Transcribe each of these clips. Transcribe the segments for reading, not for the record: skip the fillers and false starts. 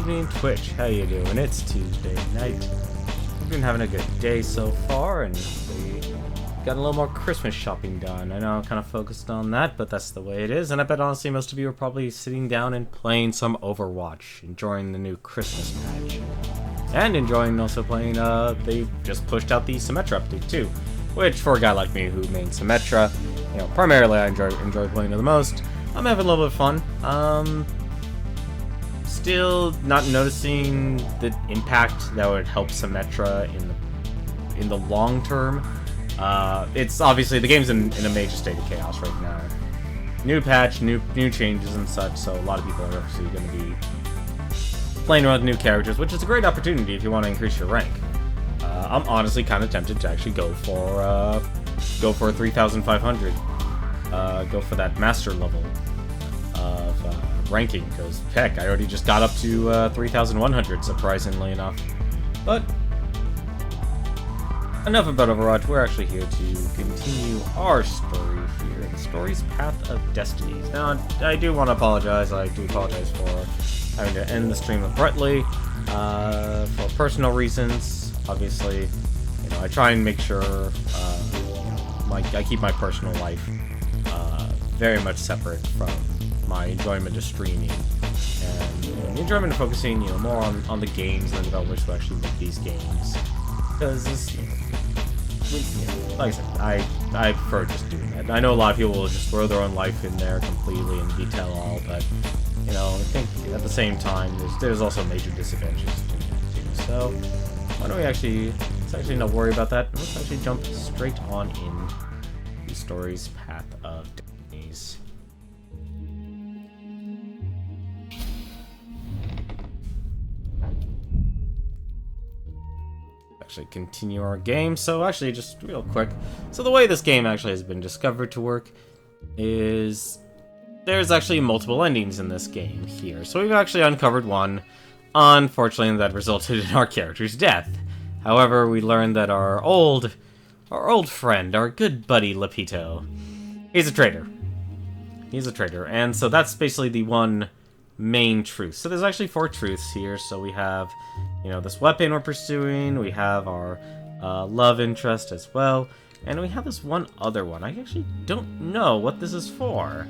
evening, Twitch. How you doing? It's Tuesday night. We've been having a good day so far, and we got a little more Christmas shopping done. I know I'm kind of focused on that, but that's the way it is. And I bet honestly most of you are probably sitting down and playing some Overwatch, enjoying the new Christmas patch. And enjoying also playing, they just pushed out the Symmetra update too. Which, for a guy like me who mains Symmetra, you know, primarily I enjoy playing it the most. I'm having a little bit of fun. Still not noticing the impact that would help Symmetra in the long term. It's obviously the game's in a major state of chaos right now. New patch, new changes and such, so a lot of people are actually going to be playing around with new characters, which is a great opportunity if you want to increase your rank. I'm honestly kind of tempted to actually go for 3,500. Go for that master level of ranking, because heck, I already just got up to 3,100, surprisingly enough. But enough about Overwatch. We're actually here to continue our story here, the story's Path of Destinies. Now, I do want to apologize. I do apologize for having to end the stream abruptly for personal reasons. Obviously, you know, I try and make sure I keep my personal life very much separate from my enjoyment of streaming and the enjoyment of focusing, you know, more on the games and the developers who actually make these games. Because, like I said, I prefer just doing that. I know a lot of people will just throw their own life in there completely and detail all, but you know, I think at the same time there's also major disadvantages to that too. So why don't we let's actually not worry about that. Let's actually jump straight on in the story's Path of Destinies. Actually continue our game. So actually, just real quick. So the way this game actually has been discovered to work is there's actually multiple endings in this game here. So we've actually uncovered one. Unfortunately, that resulted in our character's death. However, we learned that our old friend, our good buddy Lapito, he's a traitor. He's a traitor, and so that's basically the one main truth. So there's actually 4 truths here. So we have, you know, this weapon we're pursuing. We have our love interest as well, and we have this one other one. I actually don't know what this is for.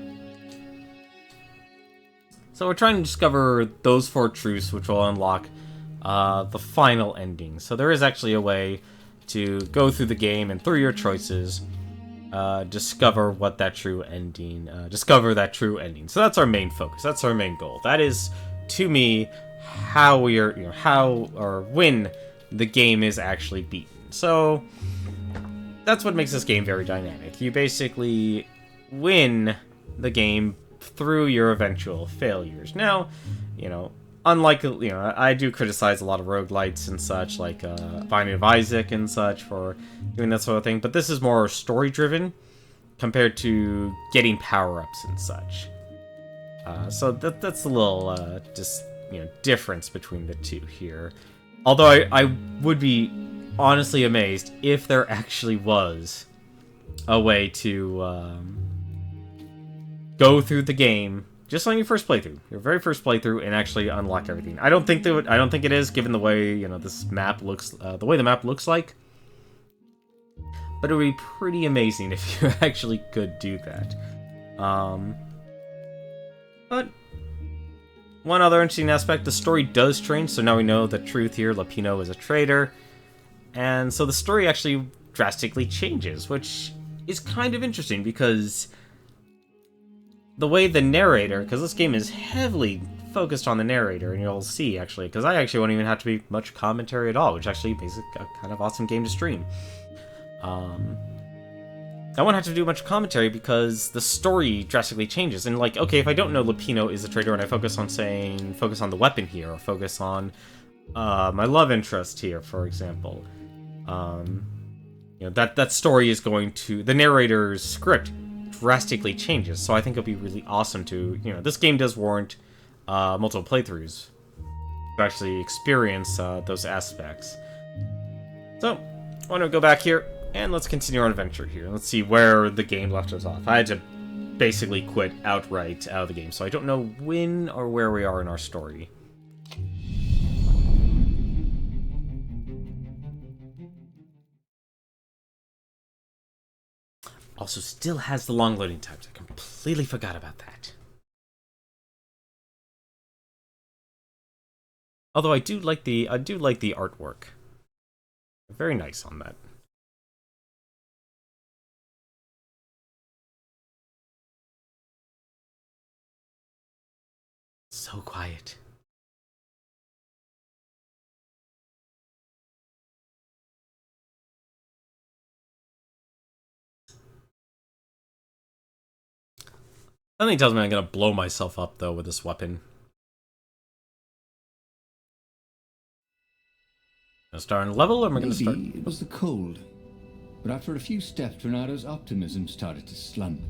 So we're trying to discover those 4 truths, which will unlock the final ending. So there is actually a way to go through the game and through your choices, discover what that true ending. Discover that true ending. So that's our main focus. That's our main goal. That is, to me, how we are, you know, how or when the game is actually beaten. So that's what makes this game very dynamic. You basically win the game through your eventual failures. Now, you know, unlike, you know, I do criticize a lot of roguelites and such, like Binding of Isaac and such, for doing that sort of thing, but this is more story-driven compared to getting power-ups and such. So that's a little, just, you know, difference between the two here. Although I would be honestly amazed if there actually was a way to go through the game just on your first playthrough, your very first playthrough, and actually unlock everything. I don't think it is, given the way, you know, this map looks, the way the map looks like. But it would be pretty amazing if you actually could do that. But one other interesting aspect, the story does change. So now we know the truth here. Lapino is a traitor, and so the story actually drastically changes, which is kind of interesting because the way the narrator, because this game is heavily focused on the narrator, and you'll see, actually, because I actually won't even have to be much commentary at all, which actually makes it a kind of awesome game to stream. I won't have to do much commentary because the story drastically changes. And, like, okay, if I don't know Lapino is a traitor and I focus on the weapon here, or focus on my love interest here, for example, you know, that story is going to, the narrator's script drastically changes. So I think it'll be really awesome to, you know, this game does warrant multiple playthroughs to actually experience those aspects. So I want to go back here and let's continue our adventure here. Let's see where the game left us off. I had to basically quit outright out of the game, so I don't know when or where we are in our story. Also, still has the long loading times. I completely forgot about that. Although I do like the artwork. Very nice on that. So quiet. Something tells me I'm gonna blow myself up though with this weapon. Gonna start on a level, or am I gonna start? It was the cold, but after a few steps, Renado's optimism started to slump.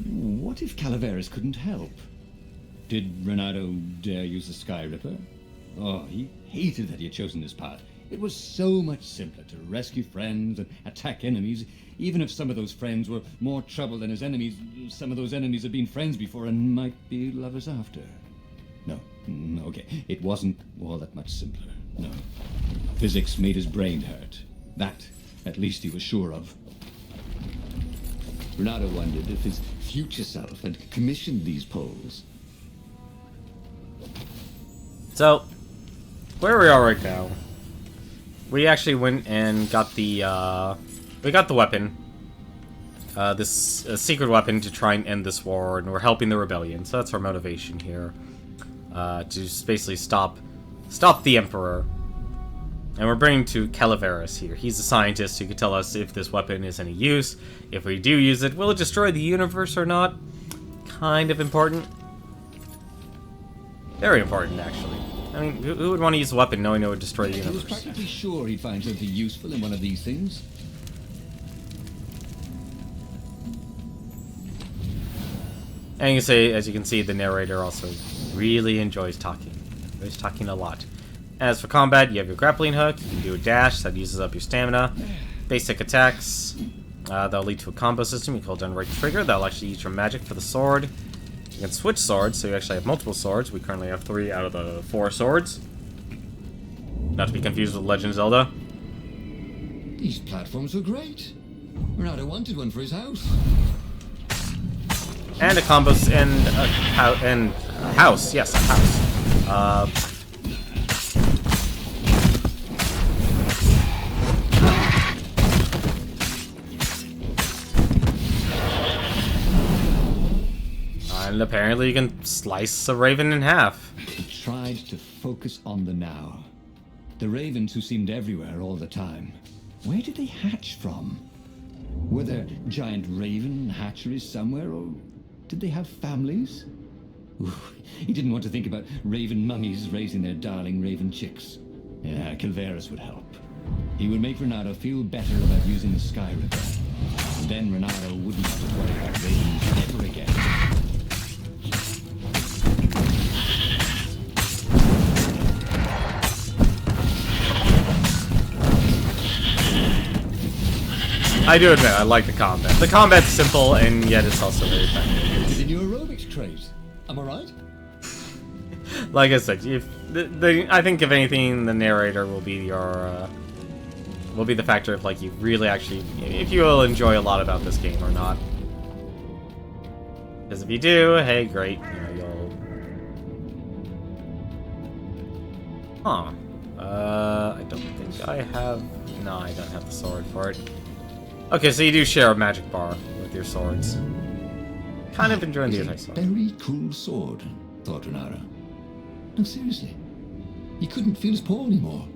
What if Calaveras couldn't help? Did Renado dare use the Sky Ripper? Oh, he hated that he had chosen this path. It was so much simpler to rescue friends and attack enemies, even if some of those friends were more trouble than his enemies. Some of those enemies had been friends before and might be lovers after. No, okay, it wasn't all that much simpler, no. Physics made his brain hurt. That, at least, he was sure of. Renado wondered if his future self had commissioned these poles. So, where we are right now, we actually went and got the, we got the weapon. This secret weapon to try and end this war, and we're helping the rebellion, so that's our motivation here. To just basically stop the Emperor. And we're bringing to Calaveras here. He's a scientist who can tell us if this weapon is any use. If we do use it, will it destroy the universe or not? Kind of important. Very important, actually. I mean, who would want to use a weapon knowing it would destroy the universe? He was practically sure he'd find something useful in one of these things. And you can say, as you can see, the narrator also really enjoys talking. Enjoys talking a lot. As for combat, you have your grappling hook. You can do a dash that uses up your stamina. Basic attacks. That'll lead to a combo system. You hold down right trigger. That'll actually use your magic for the sword. You can switch swords, so you actually have multiple swords. We currently have 3 out of the 4 swords. Not to be confused with Legend of Zelda. These platforms were great. Renado wanted one for his house. And a combo and a house. Yes, a house. And apparently you can slice a raven in half. He tried to focus on the now. The ravens who seemed everywhere all the time. Where did they hatch from? Were there giant raven hatcheries somewhere, or did they have families? Ooh, he didn't want to think about raven mummies raising their darling raven chicks. Yeah, Calaveras would help. He would make Renado feel better about using the Sky Ripper. And then Renado wouldn't have to worry about ravens ever again. I do admit, I like the combat. The combat's simple, and yet it's also very effective. It's in your aerobics craze. Am I right? Like I said, I think if anything, the narrator will be your, will be the factor of, like, you really actually, if you will enjoy a lot about this game or not. Because if you do, hey, great, you know, you'll... Huh. I don't think I have... No, I don't have the sword for it. Okay, so you do share a magic bar with your swords. Kind of enjoying the attack sword. Very cool sword, thought Renado. No, seriously. He couldn't feel his paw anymore.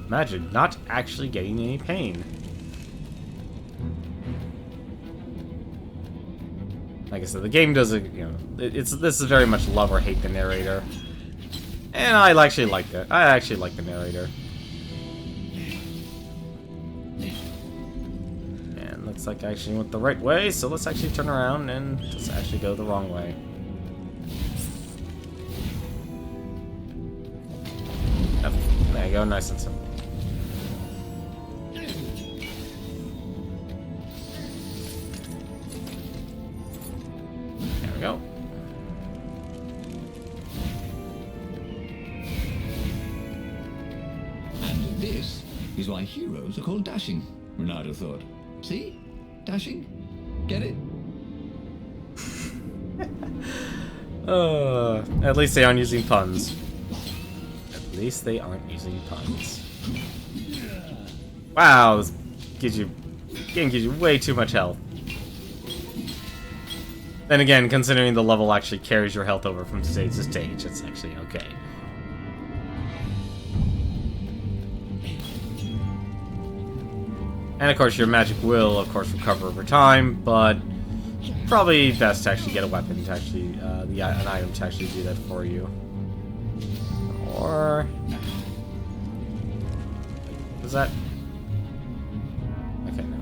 Imagine not actually getting any pain. Like I said, the game doesn't, you know, this is very much love or hate the narrator. And I actually like that. I actually like the narrator. Looks like I actually went the right way, so let's actually turn around and just actually go the wrong way. Yep, there you go, nice and simple. There we go. And this is why heroes are called dashing, Renato thought. See? Dashing? Get it? At least they aren't using puns. At least they aren't using puns. Wow, this game gives you way too much health. Then again, considering the level actually carries your health over from stage to stage, it's actually okay. And of course, your magic will, of course, recover over time, but probably best to actually get a weapon to actually, an item to actually do that for you. Or... was that? Okay, no.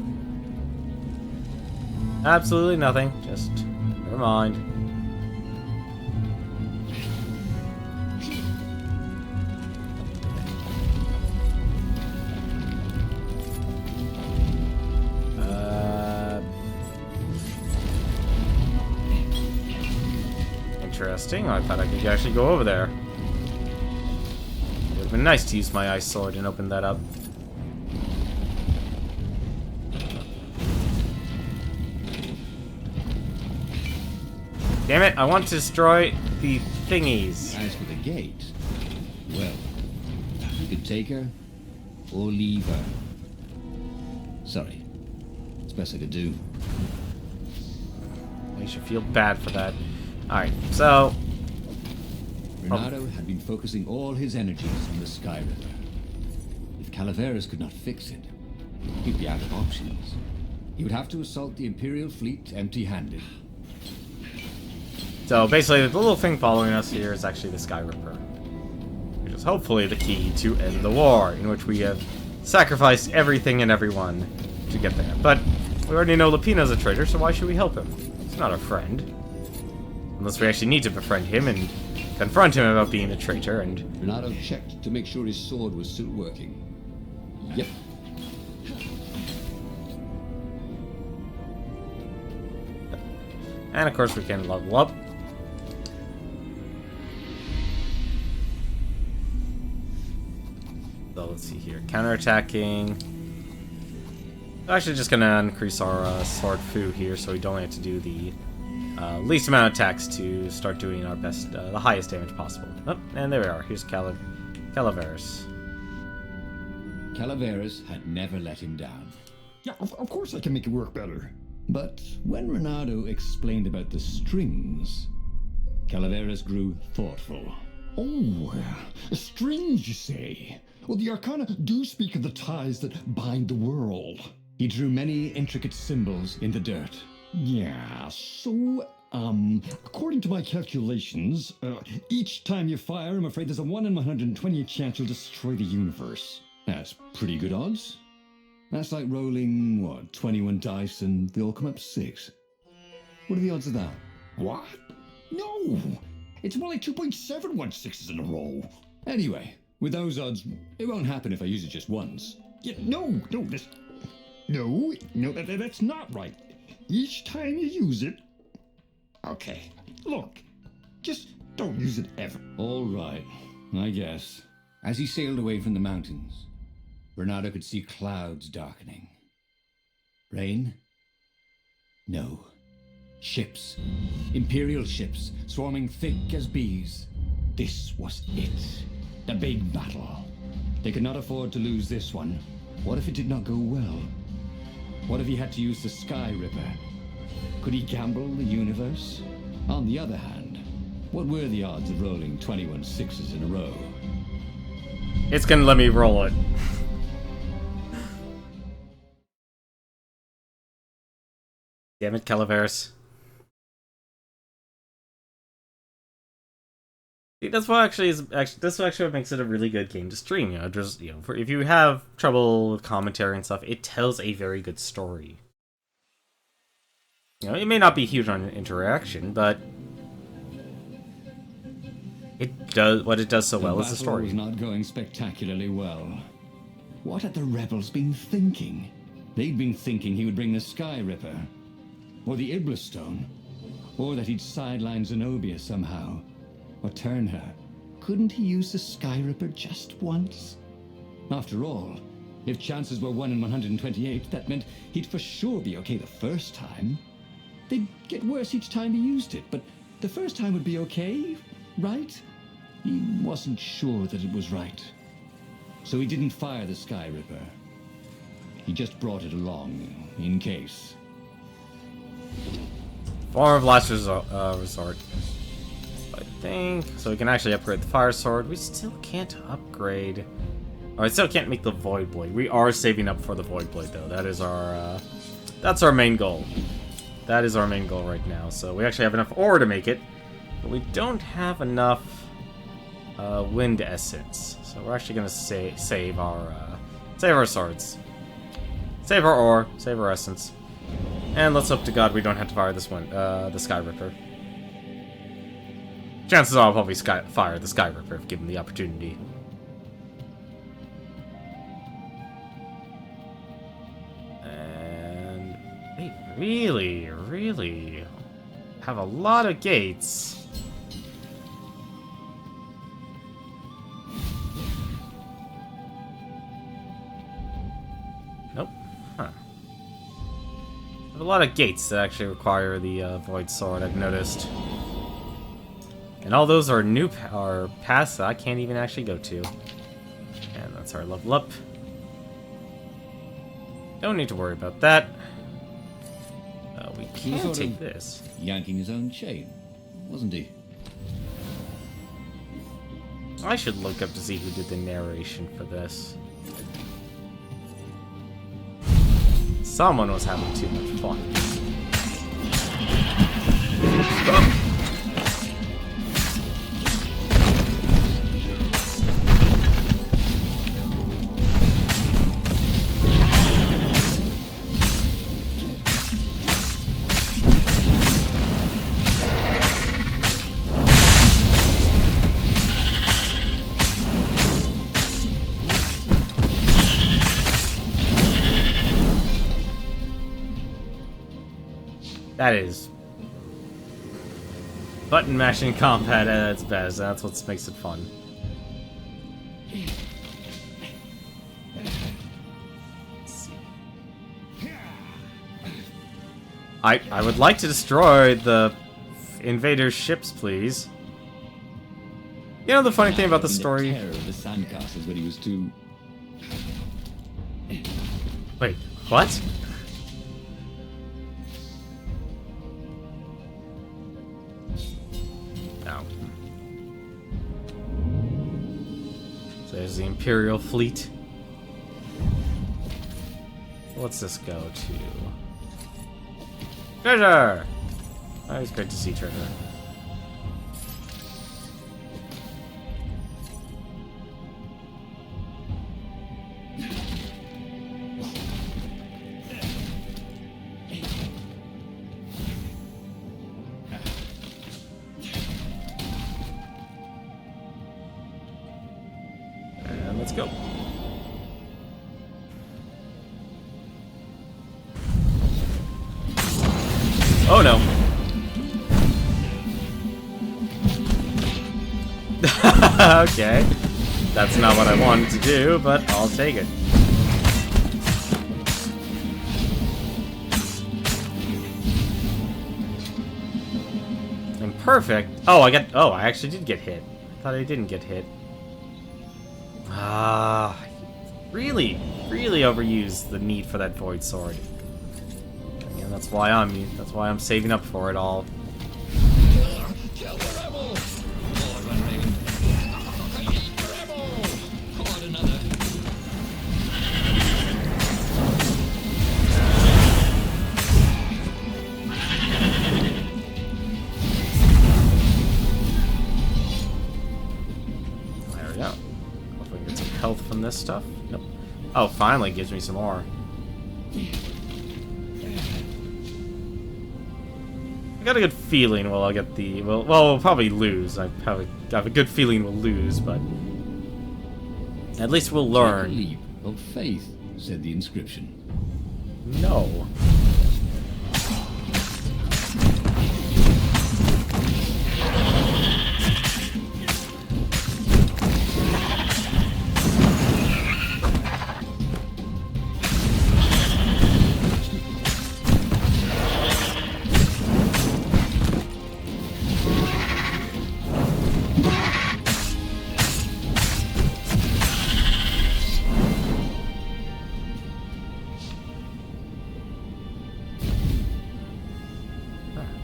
Absolutely nothing, just... never mind. Interesting. I thought I could actually go over there. It would have been nice to use my ice sword and open that up. Damn it, I want to destroy the thingies. As for the gate, well, you could take her or leave her. Sorry. It's best I could do. You should feel bad for that. Alright, so... Renato had been focusing all his energies on the Sky River. If Calaveras could not fix it, he'd be out of options. He would have to assault the Imperial fleet empty-handed. So basically, the little thing following us here is actually the Sky Ripper, which is hopefully the key to end the war, in which we have sacrificed everything and everyone to get there. But we already know Lupino's a traitor, so why should we help him? He's not our friend. Unless we actually need to befriend him and confront him about being a traitor, and... Renato checked to make sure his sword was still working. Yep. And of course we can level up. So let's see here. Counterattacking. Actually just gonna increase our sword foo here so we don't have to do the least amount of attacks to start doing our best, the highest damage possible. Oh, and there we are. Here's Calaveras. Calaveras had never let him down. Yeah, of course I can make it work better. But when Renato explained about the strings, Calaveras grew thoughtful. Oh, strings, you say? Well, the Arcana do speak of the ties that bind the world. He drew many intricate symbols in the dirt. Yeah, so, according to my calculations, each time you fire, I'm afraid there's a 1 in 120 chance you'll destroy the universe. That's pretty good odds. That's like rolling, what, 21 dice and they all come up 6. What are the odds of that? What? No! It's more like 2.716s in a row. Anyway, with those odds, it won't happen if I use it just once. Yeah, no, that's not right. Each time you use it... Okay, look, just don't use it ever. All right, I guess. As he sailed away from the mountains, Renato could see clouds darkening. Rain? No. Ships. Imperial ships, swarming thick as bees. This was it. The big battle. They could not afford to lose this one. What if it did not go well? What if he had to use the Sky Ripper? Could he gamble the universe? On the other hand, what were the odds of rolling 21 6s in a row? It's gonna let me roll it. Damn it, Calaveras. See, that's what that's actually what makes it a really good game to stream. You know, just if you have trouble with commentary and stuff, it tells a very good story. You know, it may not be huge on interaction, but it does what it does so well is the story. Was not going spectacularly well. What had the rebels been thinking? They'd been thinking he would bring the Sky Ripper, or the Iblis Stone, or that he'd sideline Zenobia somehow, or turn her. Couldn't he use the Sky Ripper just once? After all, if chances were 1 in 128, that meant he'd for sure be okay the first time. They'd get worse each time he used it, but the first time would be okay, right? He wasn't sure that it was right. So he didn't fire the Sky Ripper. He just brought it along, in case. Form of last resort. I think. So we can actually upgrade the fire sword. We still can't upgrade. Or I still can't make the Void Blade. We are saving up for the Void Blade, though. That is our, that's our main goal. That is our main goal right now. So we actually have enough ore to make it. But we don't have enough wind essence. So we're actually going to save our swords. Save our ore. Save our essence. And let's hope to God we don't have to fire this one, the Sky Ripper. Chances are I'll probably fire the Sky Ripper if given the opportunity. And they really have a lot of gates. Nope. Huh. A lot of gates that actually require the Void Sword, I've noticed. And all those are new paths that I can't even actually go to. And that's our level up. Don't need to worry about that. We can take this. Yanking his own chain, wasn't he? I should look up to see who did the narration for this. Someone was having too much fun. That is button mashing combat at its best. That's what makes it fun. Let's see. I would like to destroy the invaders' ships, please. You know the funny thing about the story? The terror of the sandcastles when he was too. Wait, what? There's the Imperial fleet. What's this go to? Treasure! Always great to see treasure. Let's go. Oh no. Okay. That's not what I wanted to do, but I'll take it. And perfect. Oh, I actually did get hit. I thought I didn't get hit. Really overused the need for that Void Sword. And that's why I'm saving up for it all. Kill the rebel! Another. There we go. Hopefully we get some health from this stuff. Nope. Oh, finally gives me some more. got a good feeling we'll get the... Well, we'll probably lose. I have a good feeling we'll lose, but... At least we'll learn. Take a leap of faith, said the inscription. No.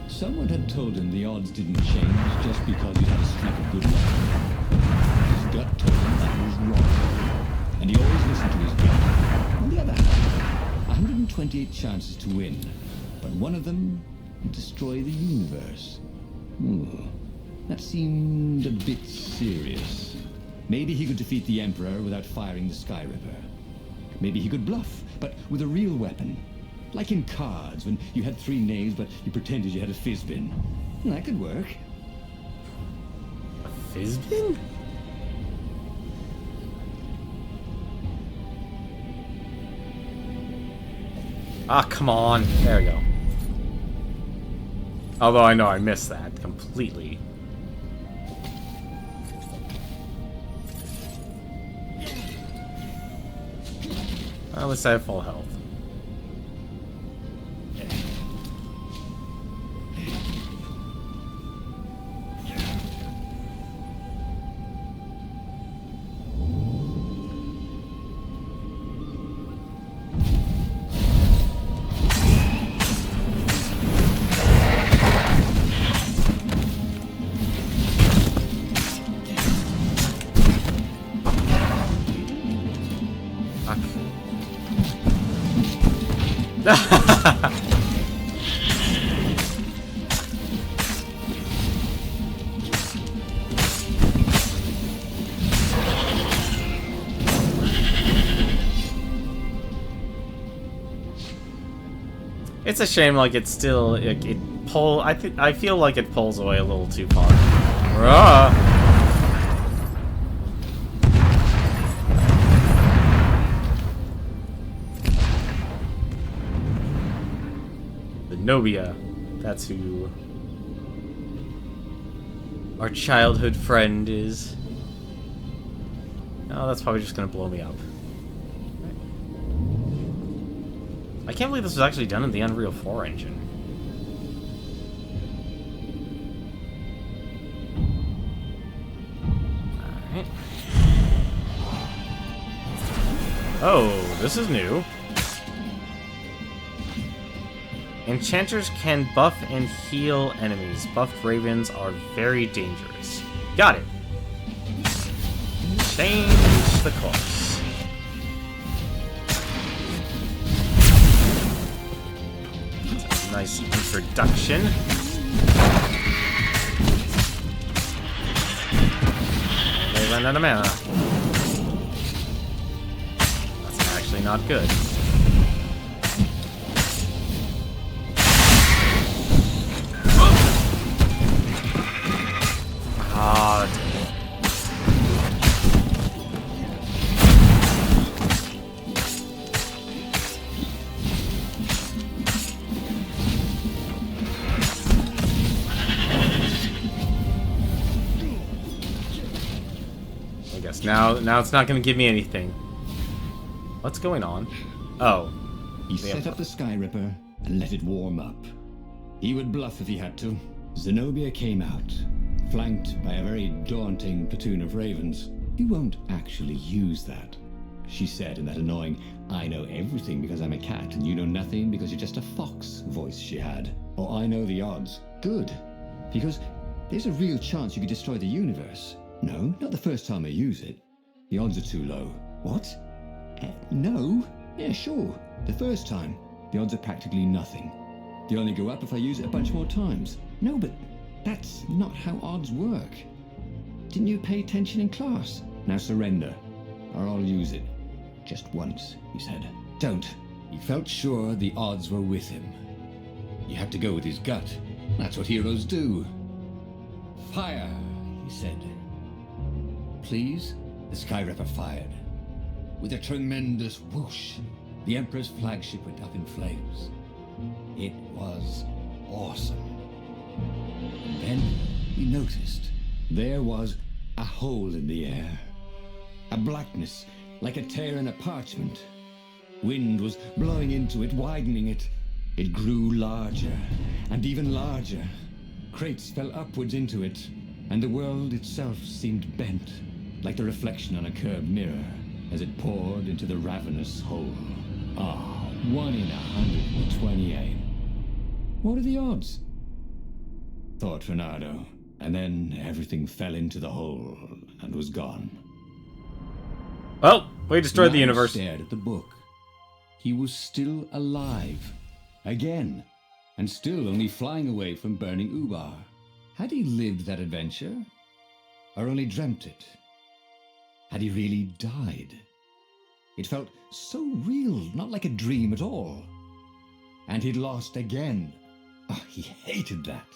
Someone had told him the odds didn't change just because you had a streak of good luck. His gut told him that was wrong, and he always listened to his gut. On the other hand, 128 chances to win, but one of them would destroy the universe. Ooh, that seemed a bit serious. Maybe he could defeat the Emperor without firing the Sky Ripper. Maybe he could bluff, but with a real weapon. Like in cards, when you had 3 knaves, but you pretended you had a fizzbin. That could work. A fizzbin? Ah, come on. There we go. Although I know I missed that completely. At least I have full health. It's a shame, like, it's still, it I feel like it pulls away a little too far. The Nobia, that's who our childhood friend is. Oh, that's probably just gonna blow me up. I can't believe this was actually done in the Unreal 4 engine. Alright. Oh, this is new. Enchanters can buff and heal enemies. Buffed ravens are very dangerous. Got it. Change the course. Nice introduction. They ran out of mana. That's actually not good. Ah, damn. Now it's not going to give me anything. What's going on? Oh. He set up the Sky Ripper and let it warm up. He would bluff if he had to. Zenobia came out, flanked by a very daunting platoon of ravens. You won't actually use that, she said in that annoying, I know everything because I'm a cat and you know nothing because you're just a fox voice she had. Or I know the odds. Good. Because there's a real chance you could destroy the universe. No, not the first time I use it. The odds are too low. What? No? Yeah, sure. The first time, the odds are practically nothing. They only go up if I use it a bunch more times. No, but that's not how odds work. Didn't you pay attention in class? Now surrender, or I'll use it. Just once, he said. Don't. He felt sure the odds were with him. You had to go with his gut. That's what heroes do. Fire, he said. Please? The Skyripper fired. With a tremendous whoosh, the Emperor's flagship went up in flames. It was awesome. And then we noticed there was a hole in the air. A blackness, like a tear in a parchment. Wind was blowing into it, widening it. It grew larger, and even larger. Crates fell upwards into it, and the world itself seemed bent, like the reflection on a curved mirror, as it poured into the ravenous hole. 1 in 128. What are the odds? Thought Renato, and then everything fell into the hole and was gone. Well, we destroyed the Renato universe. Stared at the book. He was still alive. Again. And still only flying away from burning Ubar. Had he lived that adventure? Or only dreamt it? Had he really died? It felt so real, not like a dream at all. And he'd lost again. Oh, he hated that.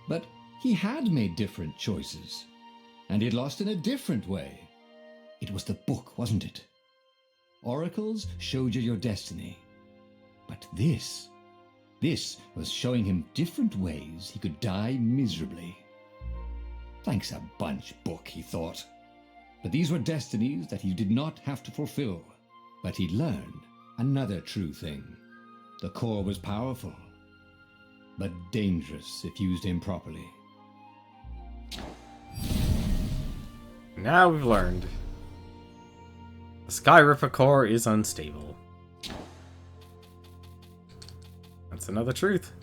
But he had made different choices. And he'd lost in a different way. It was the book, wasn't it? Oracles showed you your destiny. But this was showing him different ways he could die miserably. Thanks a bunch, book, he thought. But these were destinies that he did not have to fulfill. But he'd learned another true thing. The core was powerful, but dangerous if used improperly. Now we've learned. The Skyripper core is unstable. That's another truth.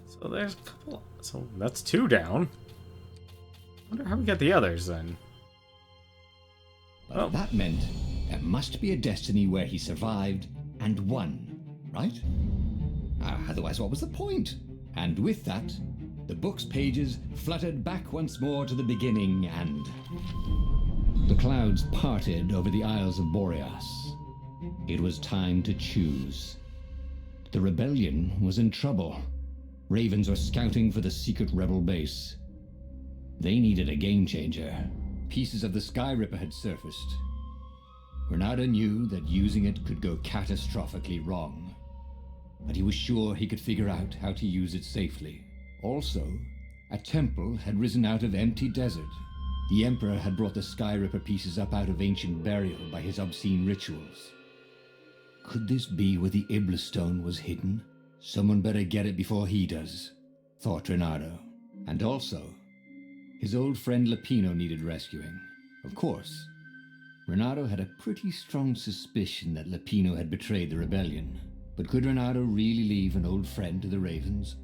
So there's a couple. So that's 2 down. Wonder how we get the others then. But that meant there must be a destiny where he survived and won, right? Otherwise, what was the point? And with that, the book's pages fluttered back once more to the beginning, and the clouds parted over the Isles of Boreas. It was time to choose. The rebellion was in trouble. Ravens were scouting for the secret rebel base. They needed a game changer. Pieces of the Skyripper had surfaced. Renato knew that using it could go catastrophically wrong, but he was sure he could figure out how to use it safely. Also, a temple had risen out of empty desert. The Emperor had brought the Skyripper pieces up out of ancient burial by his obscene rituals. Could this be where the Iblis stone was hidden? Someone better get it before he does, thought Renato. And also, his old friend Lapino needed rescuing. Of course, Renato had a pretty strong suspicion that Lapino had betrayed the rebellion. But could Renato really leave an old friend to the Ravens?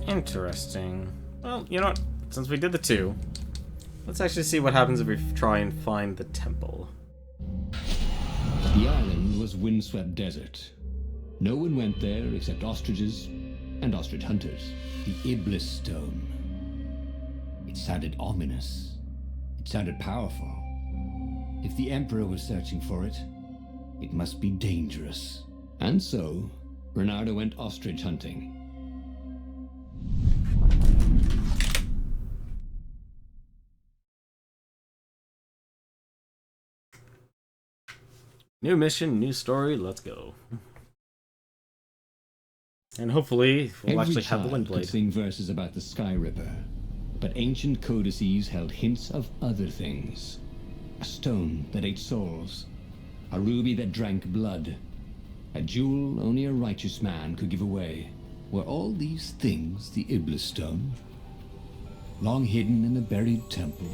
Interesting. Well, you know what? Since we did the 2, let's actually see what happens if we try and find the temple. The island was windswept desert. No one went there except ostriches and ostrich hunters. The Iblis stone. It sounded ominous. It sounded powerful. If the Emperor was searching for it, it must be dangerous. And so, Renato went ostrich hunting. New mission, new story, let's go. And hopefully we'll actually have the Every child Windblade. could sing verses about the Skyripper, but ancient codices held hints of other things. A stone that ate souls, a ruby that drank blood, a jewel only a righteous man could give away. Were all these things the Iblis stone? Long hidden in a buried temple,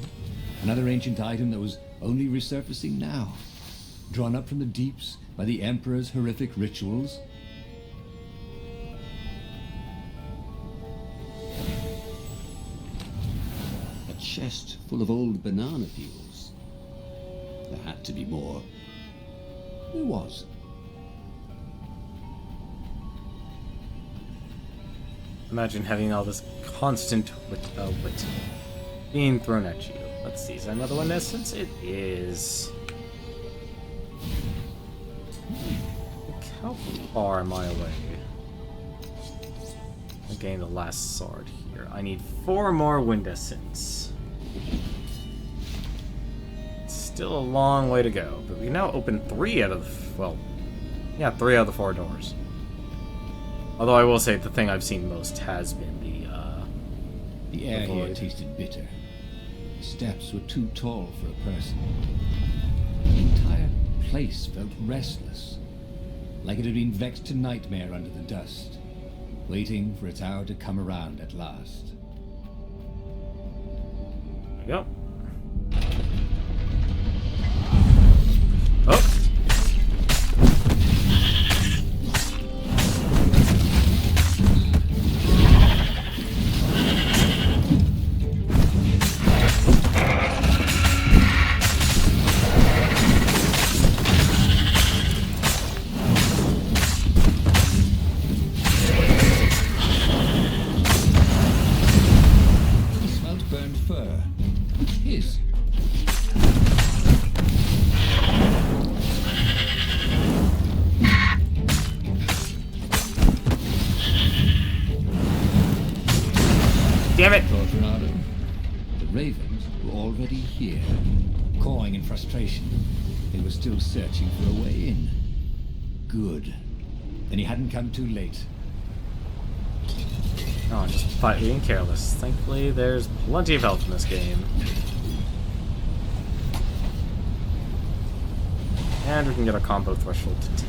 another ancient item that was only resurfacing now, drawn up from the deeps by the Emperor's horrific rituals? A chest full of old banana peels. There had to be more. There was. Imagine having all this constant wit being thrown at you. Let's see, is that another one essence? It is. Look, how far am I away? I'll gain the last sword here. I need 4 more wind essence. Still a long way to go, but we now open 3 out of the, well, yeah, 3 out of the 4 doors. Although I will say the thing I've seen most has been The air the here void. tasted bitter. The steps were too tall for a person. The entire place felt restless, like it had been vexed to nightmare under the dust, waiting for its hour to come around at last. There we go. Oh! He smelled burned fur. His. Damn it! Thought Renato. The ravens were already here, cawing in frustration. They were still searching for a way in. Good. Then he hadn't come too late. Oh, I'm just being careless. Thankfully, there's plenty of health in this game. And we can get a combo threshold to 10.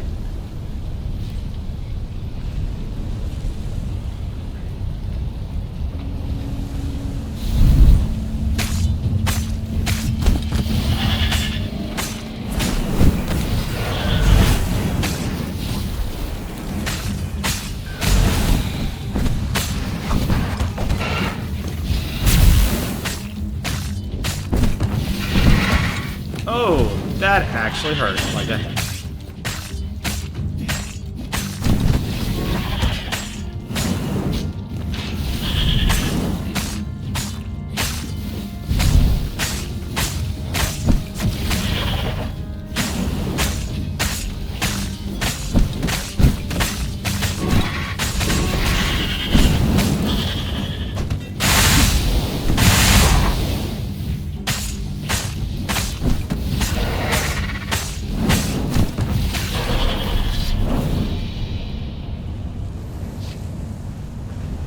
Oh, that actually hurt like a heck.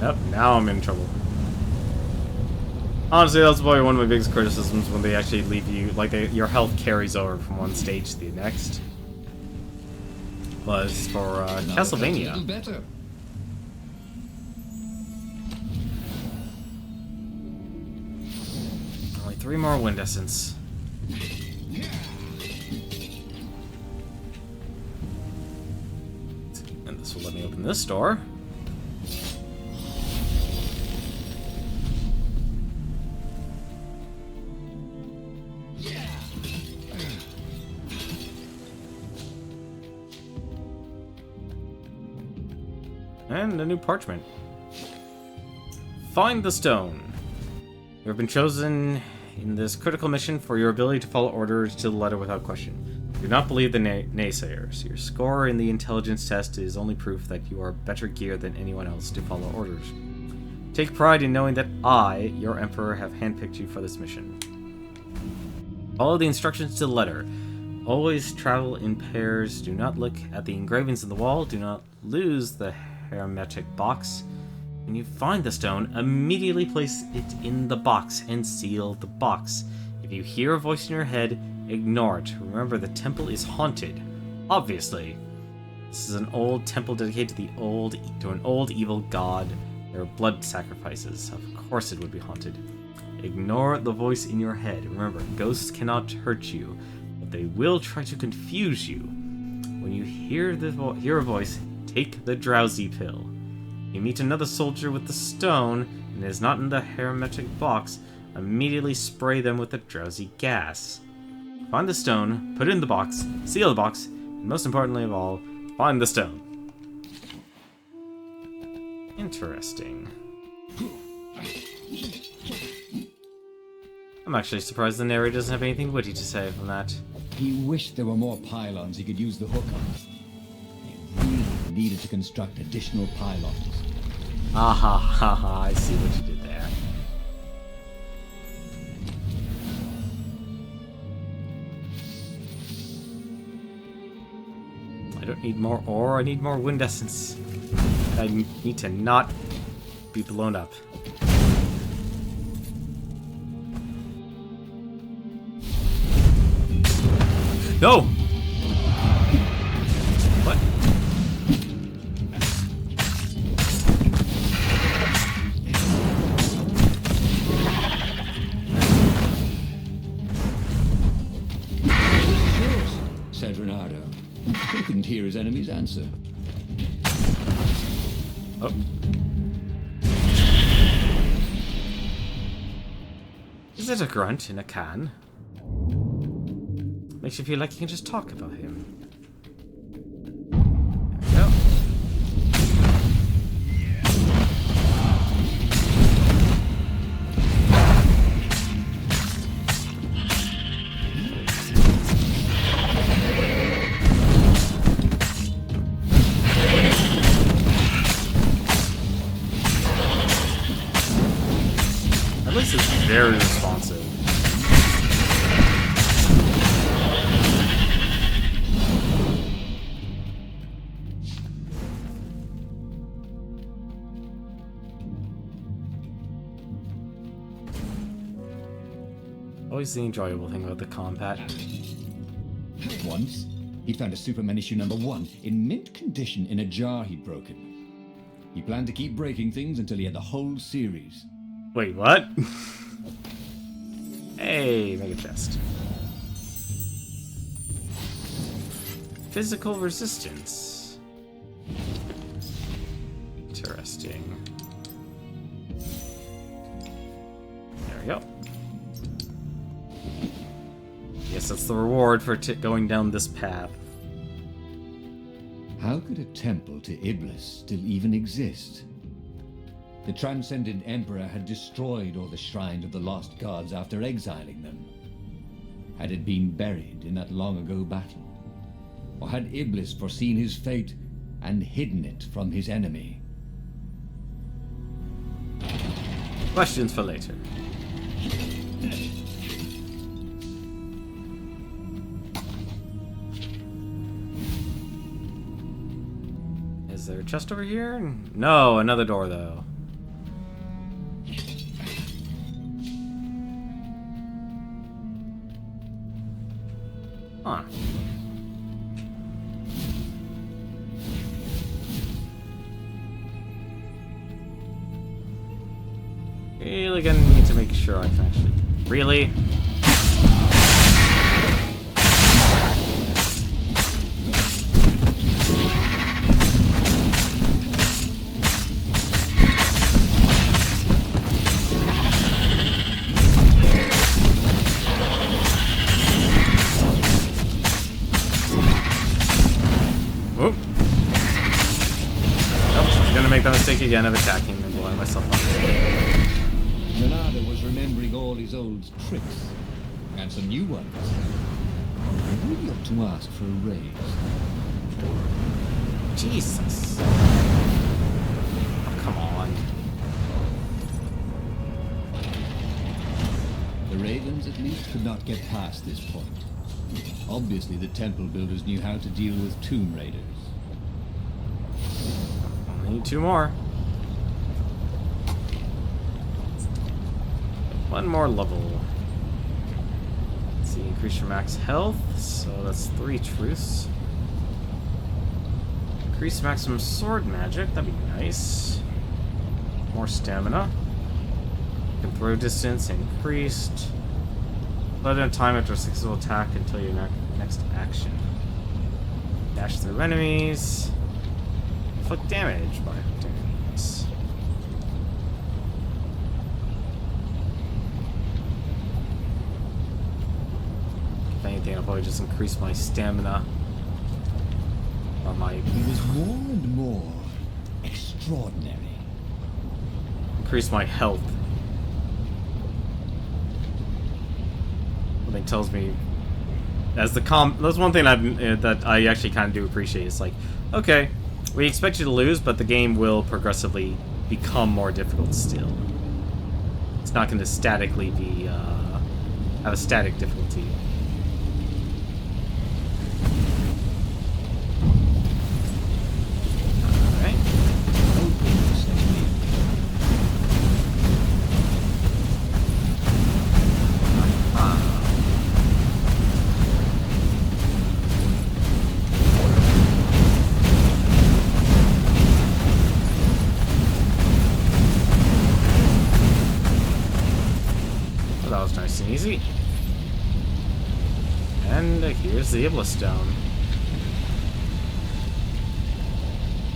Yep, now I'm in trouble. Honestly, that's probably one of my biggest criticisms when they actually leave you, like, your health carries over from one stage to the next. Was for Now it felt a Castlevania. little better. Only 3 more wind essence. And this will let me open this door. And a new parchment. Find the stone. You have been chosen in this critical mission for your ability to follow orders to the letter without question. Do not believe the naysayers. Your score in the intelligence test is only proof that you are better geared than anyone else to follow orders. Take pride in knowing that I, your emperor, have handpicked you for this mission. Follow the instructions to the letter. Always travel in pairs. Do not look at the engravings on the wall. Do not lose the hermetic box. When you find the stone, immediately place it in the box and seal the box. If you hear a voice in your head, ignore it. Remember, the temple is haunted. Obviously. This is an old temple dedicated to an old evil god. There are blood sacrifices. Of course it would be haunted. Ignore the voice in your head. Remember, ghosts cannot hurt you, but they will try to confuse you. When you hear a voice, take the drowsy pill. You meet another soldier with the stone, and it is not in the hermetic box. Immediately spray them with the drowsy gas. Find the stone, put it in the box, seal the box, and most importantly of all, find the stone. Interesting. I'm actually surprised the narrator doesn't have anything witty to say from that. He wished there were more pylons he could use the hook on. He really needed to construct additional pylons. Ah ha ha ha, I see what you did there. I don't need more ore, I need more wind essence. I need to not be blown up. No! What? Said Renato. He couldn't hear his enemy's answer. Oh. Is it a grunt in a can? Makes you feel like you can just talk about him. There we go. At least it's very responsive. Always the enjoyable thing about the combat. Once, he found a Superman issue #1 in mint condition in a jar he'd broken. He planned to keep breaking things until he had the whole series. Wait, what? Hey, mega chest. Physical resistance. Interesting. There we go. Guess that's the reward for going down this path. How could a temple to Iblis still even exist? The Transcendent Emperor had destroyed all the shrines of the lost gods after exiling them. Had it been buried in that long-ago battle? Or had Iblis foreseen his fate and hidden it from his enemy? Questions for later. Is there a chest over here? No, another door though. Huh. Really gonna need to make sure I can actually... Really? Whoop. Nope, I'm gonna make that mistake again of attacking and blowing myself up. Renato was remembering all his old tricks, and some new ones. I really ought to ask for a raise. Jesus. Oh, come on. The Ravens, at least, could not get past this point. Obviously, the temple builders knew how to deal with tomb raiders. I need 2 more. One more level. Let's see, increase your max health, so that's 3 truths. Increase maximum sword magic, that'd be nice. More stamina. Can throw distance increased. Let in time after a successful attack until your next action. Dash through enemies. Inflict damage by enemies. If anything, I'll probably just increase my stamina. Or my... He was more and more extraordinary. Increase my health. Something tells me... As the that's one thing that I actually kind of do appreciate. It's like, okay, we expect you to lose, but the game will progressively become more difficult still. It's not going to statically be have a static difficulty. That was nice and easy. And here's the Iblis Stone.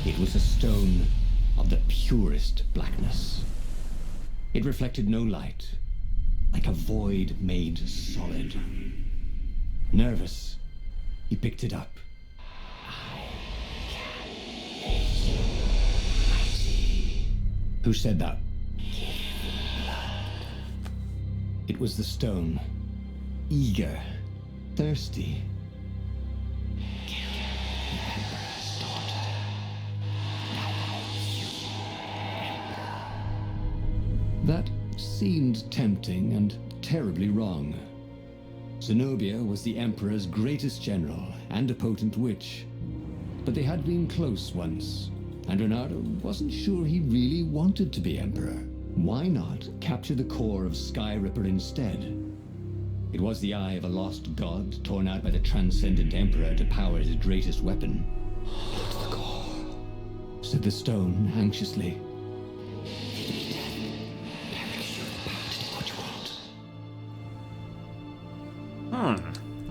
It was a stone of the purest blackness. It reflected no light, like a void made solid. Nervous, he picked it up. Who said that? It was the stone. Eager. Thirsty. That seemed tempting and terribly wrong. Zenobia was the Emperor's greatest general and a potent witch. But they had been close once, and Renato wasn't sure he really wanted to be Emperor. Why not capture the core of Sky Ripper instead? It was the eye of a lost god torn out by the transcendent Emperor to power his greatest weapon. Look to the core, said the stone anxiously.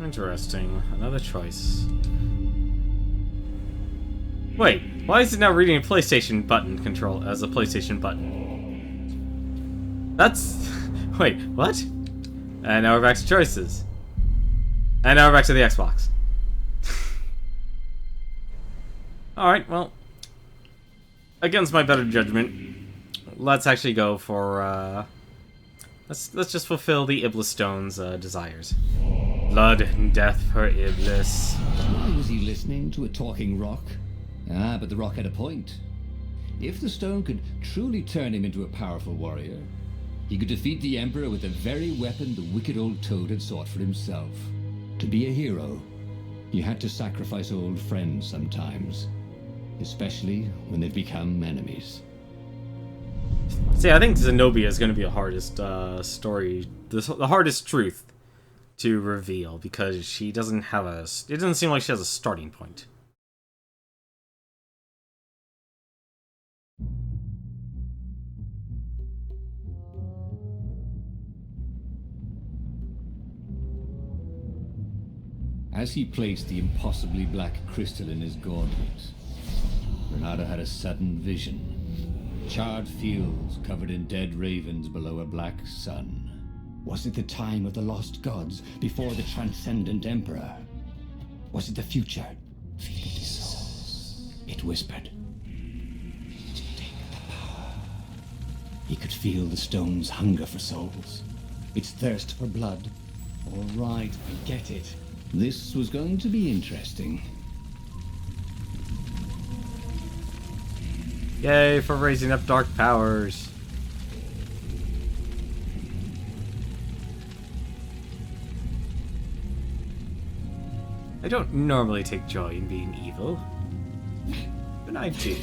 Interesting. Another choice. Wait, why is it now reading a PlayStation button control as a PlayStation button? That's... Wait, what? And now we're back to choices. And now we're back to the Xbox. Alright, well... Against my better judgment, let's actually go for, Let's just fulfill the Iblis Stone's desires. Blood and death for Iblis. Why was he listening to a talking rock? Ah, but the rock had a point. If the stone could truly turn him into a powerful warrior, he could defeat the Emperor with the very weapon the wicked old toad had sought for himself. To be a hero, you had to sacrifice old friends sometimes, especially when they've become enemies. See, I think Zenobia is going to be the hardest story, the hardest truth to reveal, because she doesn't have a... It doesn't seem like she has a starting point. As he placed the impossibly black crystal in his gauntlet, Renato had a sudden vision. Charred fields covered in dead ravens below a black sun. Was it the time of the lost gods before the transcendent Emperor? Was it the future? Feed it souls, it whispered. Take the power. He could feel the stone's hunger for souls, its thirst for blood. All right, I get it. This was going to be interesting. Yay for raising up dark powers. I don't normally take joy in being evil, but I do.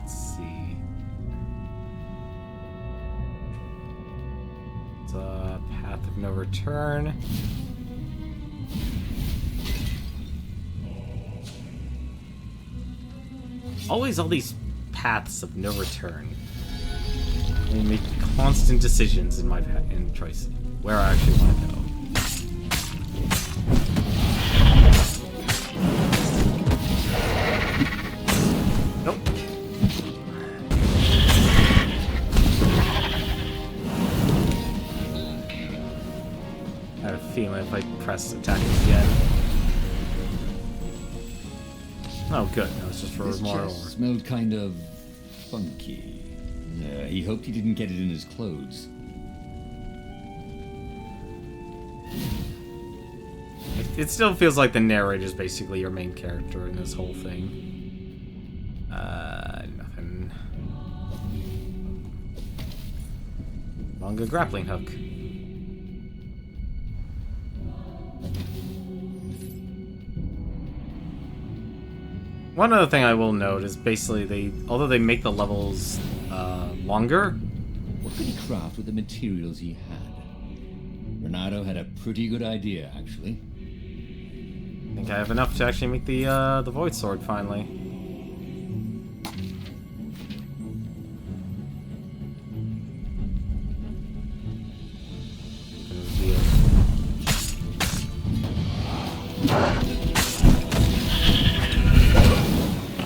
Let's see. It's a path of no return. Always all these paths of no return. I make constant decisions in my choice where I actually want to go. Nope. I have a feeling if I press attack again. Oh, good. No, it's just for more ore. Smelled kind of funky. He hoped he didn't get it in his clothes. I it still feels like the narrator is basically your main character in this whole thing. Nothing. Longer grappling hook. One other thing I will note is basically although they make the levels longer. What could he craft with the materials he had? Renato had a pretty good idea, actually. I think I have enough to actually make the Void Sword finally.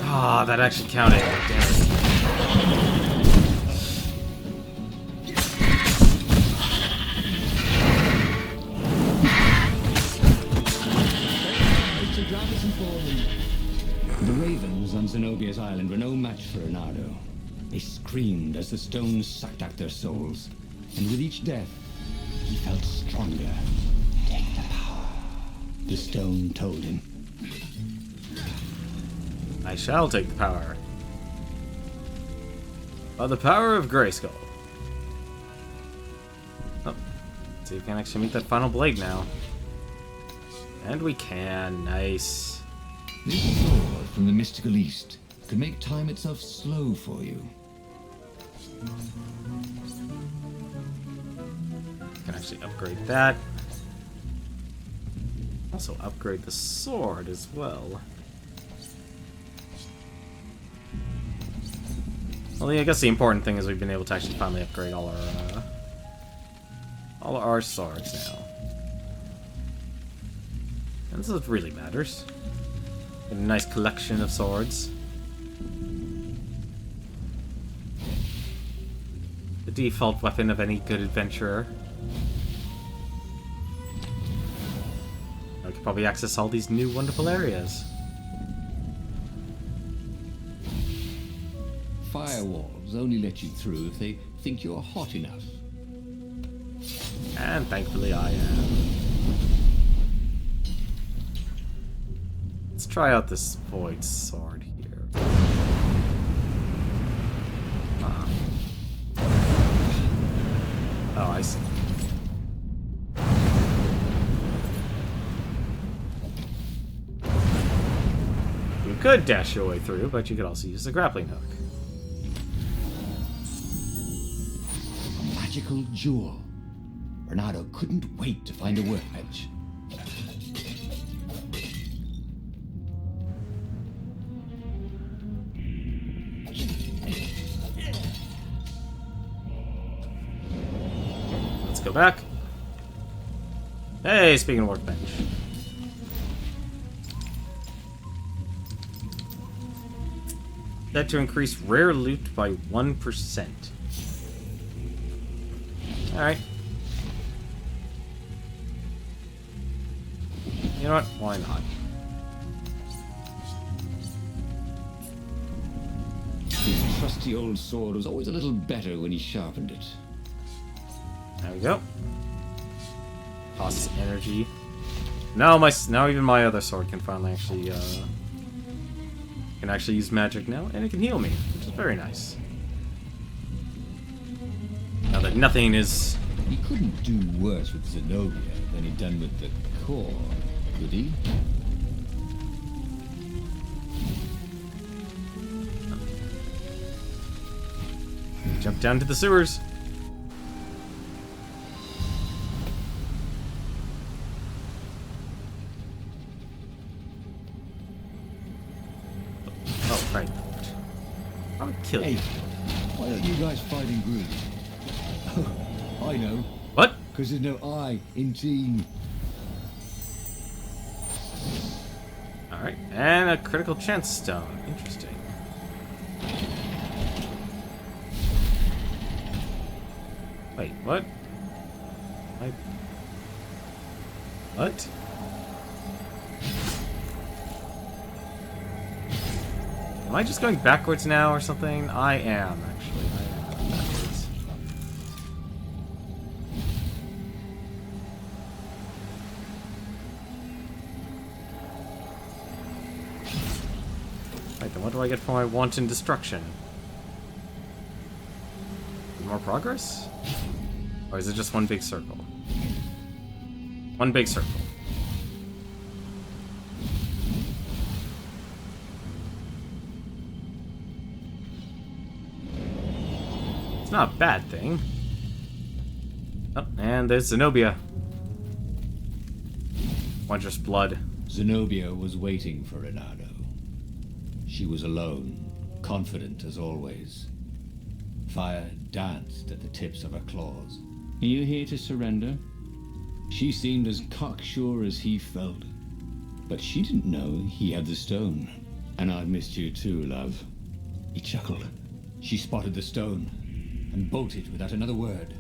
Ah, that actually counted. Damn it. The ravens on Zenobia's island were no match for Renato. They screamed as the stones sucked out their souls. And with each death, he felt stronger. Take the power, the stone told him. I shall take the power. By the power of Grayskull. Oh, let's see if we can actually meet that final blade now. And we can. Nice. This sword from the mystical east could make time itself slow for you. Can actually upgrade that. Also upgrade the sword as well. Well, I guess the important thing is we've been able to actually finally upgrade all our swords now. And this is what really matters. Get a nice collection of swords. The default weapon of any good adventurer. I could probably access all these new wonderful areas. Firewalls only let you through if they think you're hot enough. And thankfully I am. Let's try out this Void Sword here. Oh, I see. You could dash your way through, but you could also use the grappling hook. A magical jewel. Renato couldn't wait to find a workbench. Let's go back. Hey, speaking of workbench. That to increase rare loot by 1%. Alright. You know what? Why not? His trusty old sword was always a little better when he sharpened it. There we go. Costs energy. Now even my other sword can finally actually can actually use magic now, and it can heal me, which is very nice. Now that nothing is. He couldn't do worse with Zenobia than he'd done with the core, could he? Jump down to the sewers. Oh, right. I'll kill you. Hey, why don't you guys fight in groups? Oh, I know. What? Because there's no I in team. Alright, and a critical chance stone. Interesting. Wait, what? What? Am I just going backwards now or something? I am, actually. I am going backwards. What do I get for my wanton destruction? More progress? Or is it just one big circle? One big circle. It's not a bad thing. Oh, and there's Zenobia. Wondrous blood. Zenobia was waiting for Renato. She was alone, confident as always. Fire danced at the tips of her claws. Are you here to surrender? She seemed as cocksure as he felt. But she didn't know he had the stone. And I've missed you too, love. He chuckled. She spotted the stone and bolted without another word.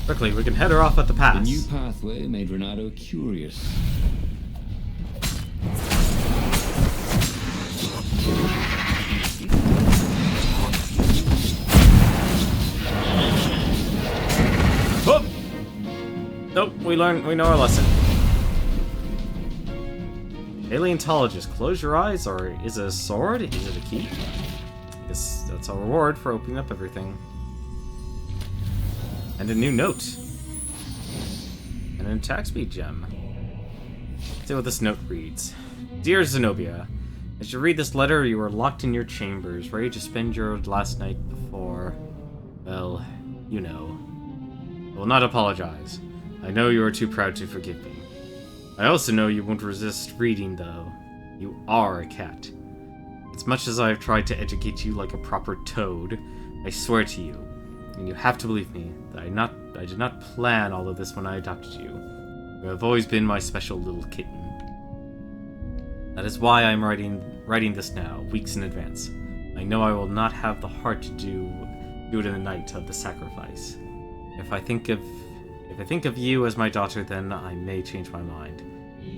Quickly, we can head her off at the pass. The new pathway made Renato curious. Oh! Nope, we know our lesson. Paleontologist, close your eyes, or is it a sword? Is it a key? I guess that's our reward for opening up everything. And a new note. And an attack speed gem. Let's see what this note reads. Dear Zenobia, as you read this letter, you are locked in your chambers, ready to spend your last night before... well, you know. I will not apologize. I know you are too proud to forgive me. I also know you won't resist reading, though. You are a cat. As much as I have tried to educate you like a proper toad, I swear to you, and you have to believe me, that I did not plan all of this when I adopted you. You have always been my special little kitten. That is why I am writing this now, weeks in advance. I know I will not have the heart to do it in the night of the sacrifice. If I think of you as my daughter, then I may change my mind.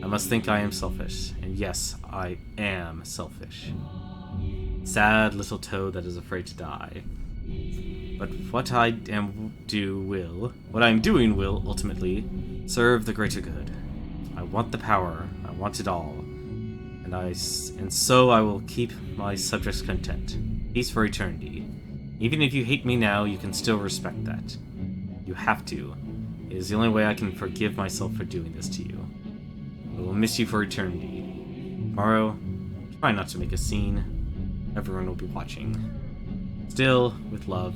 I must think I am selfish, and yes, I am selfish. Sad little toad that is afraid to die. But what I am doing will ultimately serve the greater good. I want the power. I want it all, and so I will keep my subjects content. Peace for eternity. Even if you hate me now, you can still respect that. You have to. It is the only way I can forgive myself for doing this to you. I will miss you for eternity. Tomorrow, try not to make a scene. Everyone will be watching. Still, with love,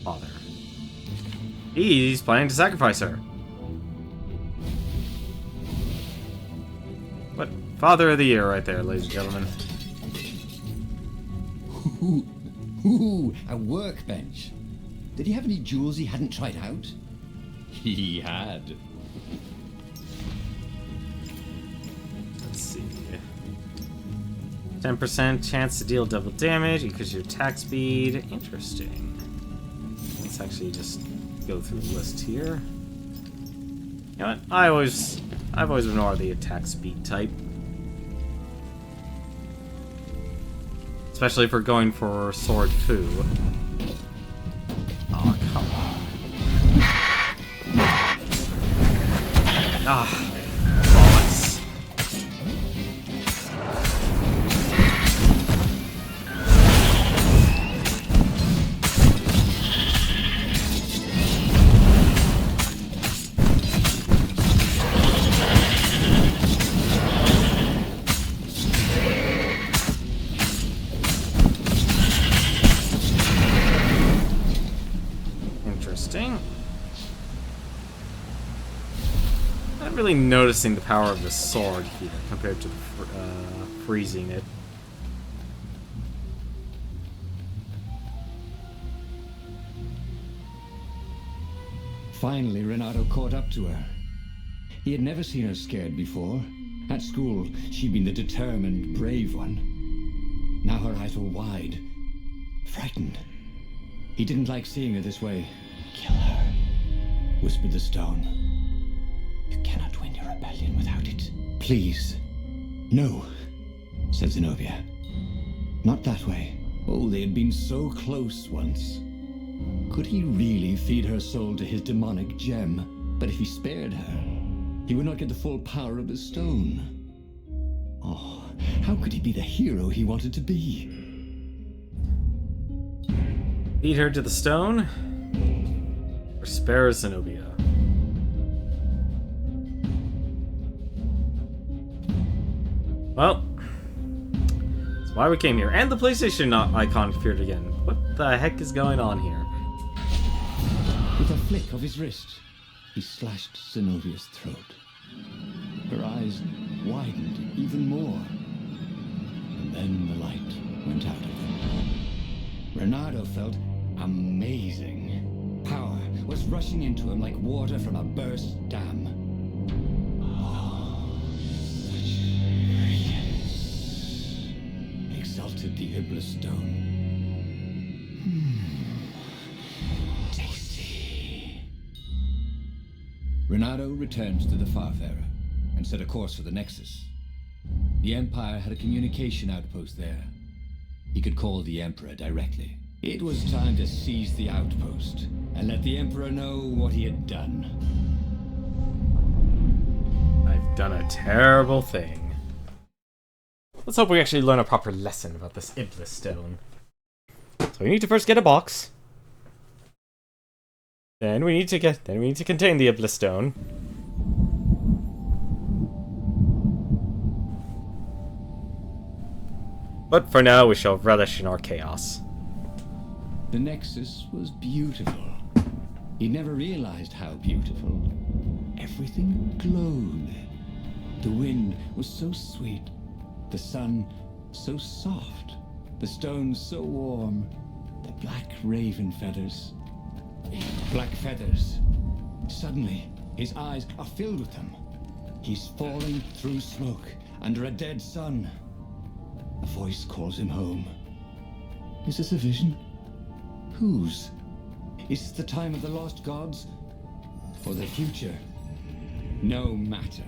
Father. He's planning to sacrifice her. What? Father of the Year right there, ladies and gentlemen. Ooh, a workbench. Did he have any jewels he hadn't tried out? He had. Let's see. 10% chance to deal double damage, increase your attack speed. Interesting. Let's actually just go through the list here. You know what? I've always ignored the attack speed type. Especially if we're going for sword foo. Oh, come on. Ah, bollocks. Interesting. Not really noticing the power of the sword here compared to freezing it. Finally, Renato caught up to her. He had never seen her scared before. At school, she'd been the determined, brave one. Now her eyes were wide, frightened. He didn't like seeing her this way. Kill her, whispered the stone. You cannot win your rebellion without it. Please. No, said Zenobia. Not that way. Oh, they had been so close once. Could he really feed her soul to his demonic gem? But if he spared her, he would not get the full power of the stone. Oh, how could he be the hero he wanted to be? Feed her to the stone? Or spare Zenobia? Well, that's why we came here. And the PlayStation icon appeared again. What the heck is going on here? With a flick of his wrist, he slashed Zenobia's throat. Her eyes widened even more. And then the light went out of them. Renato felt amazing. Power was rushing into him like water from a burst dam. Oh, yes, exulted the Iblis stone. Tasty. Renato returned to the Farfarer and set a course for the Nexus. The Empire had a communication outpost there. He could call the Emperor directly. It was time to seize the outpost and let the Emperor know what he had done. I've done a terrible thing. Let's hope we actually learn a proper lesson about this Iblis stone. So we need to first get a box. Then we need to contain the Iblis stone. But for now, we shall relish in our chaos. The Nexus was beautiful. He never realized how beautiful. Everything glowed. The wind was so sweet. The sun so soft. The stones so warm. The black raven feathers. Black feathers. Suddenly, his eyes are filled with them. He's falling through smoke under a dead sun. A voice calls him home. Is this a vision? Whose? Is this the time of the lost gods? Or the future? No matter.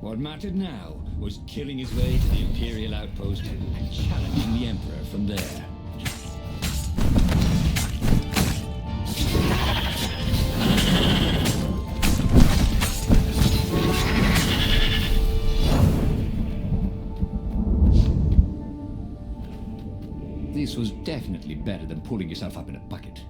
What mattered now was killing his way to the Imperial outpost and challenging the Emperor from there. This was definitely better than pulling yourself up in a bucket.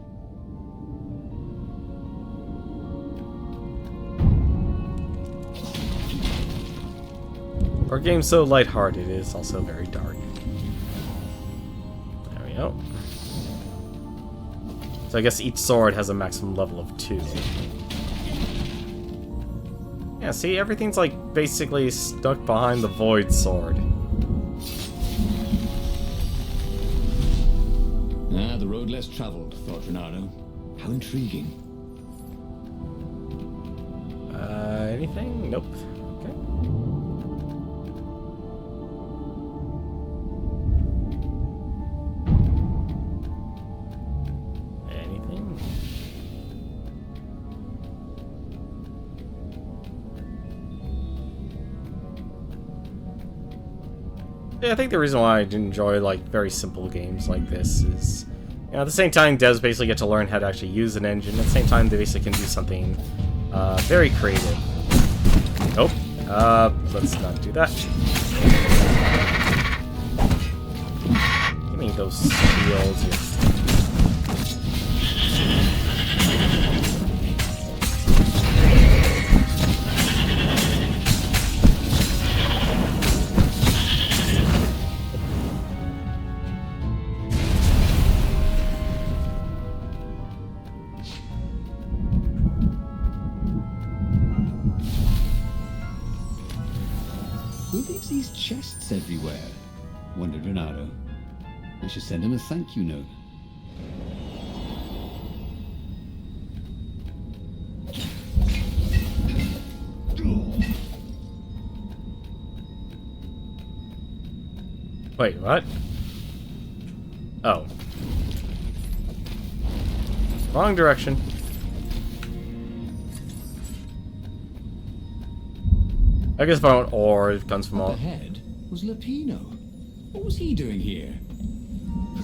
Our game's so lighthearted, it is also very dark. There we go. So I guess each sword has a maximum level of 2. Yeah, see, everything's like basically stuck behind the Void Sword. Ah, the road less traveled, thought Renato. How intriguing. Anything? Nope. Okay. Anything? Yeah, I think the reason why I enjoy like very simple games like this is, you know, at the same time devs basically get to learn how to actually use an engine. At the same time, they basically can do something very creative. Nope. Let's not do that. Give me those shields here. Who leaves these chests everywhere? Wondered Renato. I should send him a thank you note. Wait, what? Oh. Wrong direction. I guess if I want ore, it comes from all. Ahead was Lapino. What was he doing here?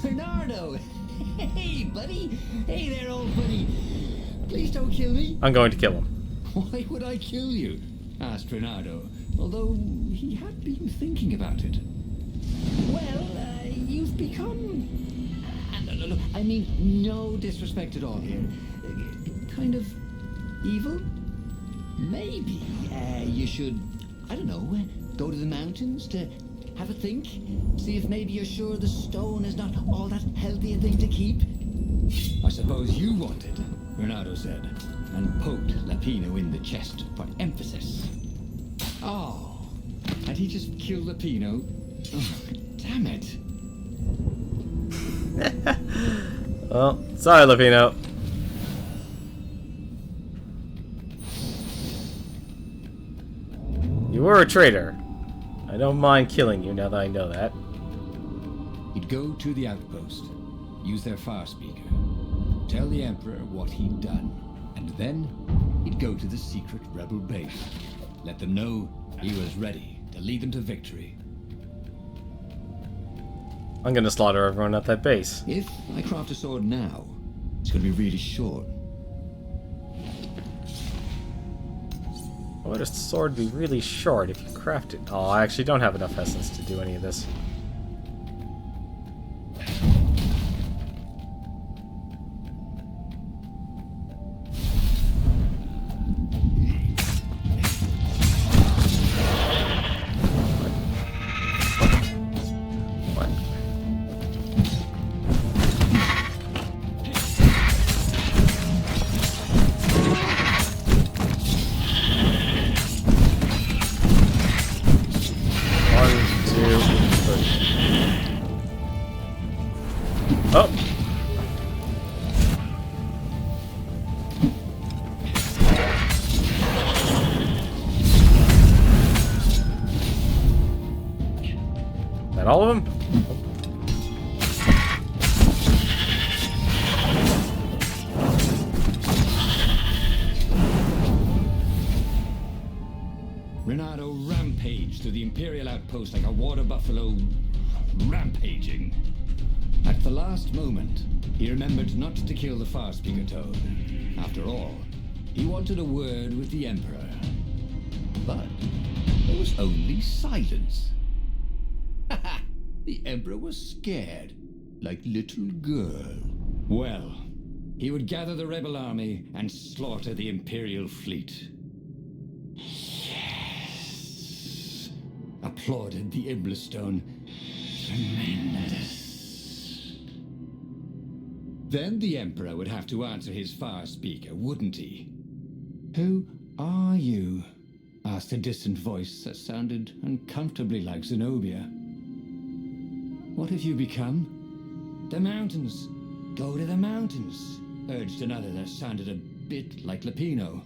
Bernardo! Hey, buddy. Hey there, old buddy. Please don't kill me. I'm going to kill him. Why would I kill you? Asked Renato, although he had been thinking about it. Well, you've become... no, I mean, no disrespect at all here. Kind of evil? Maybe you should, I don't know, go to the mountains to have a think? See if maybe you're sure the stone is not all that healthy a thing to keep? I suppose you wanted, Renato said, and poked Lapino in the chest for emphasis. Oh, had he just killed Lapino? Oh, damn it. Well, sorry, Lapino. You were a traitor. I don't mind killing you now that I know that. He'd go to the outpost, use their far speaker, tell the Emperor what he'd done, and then he'd go to the secret rebel base, let them know he was ready to lead them to victory. I'm gonna slaughter everyone at that base. If I craft a sword now, it's gonna be really short. Why would a sword be really short if you craft it? Oh, I actually don't have enough essence to do any of this. Oh! Is that all of them? Renato rampaged through the Imperial outpost like a water buffalo rampaging. At the last moment, he remembered not to kill the far speaker toad. After all, he wanted a word with the Emperor. But there was only silence. The Emperor was scared, like little girl. Well, he would gather the rebel army and slaughter the Imperial fleet. Yes! Applauded the Iblistone. Tremendous. Then the Emperor would have to answer his far speaker, wouldn't he? Who are you? Asked a distant voice that sounded uncomfortably like Zenobia. What have you become? The mountains. Go to the mountains, urged another that sounded a bit like Lapino.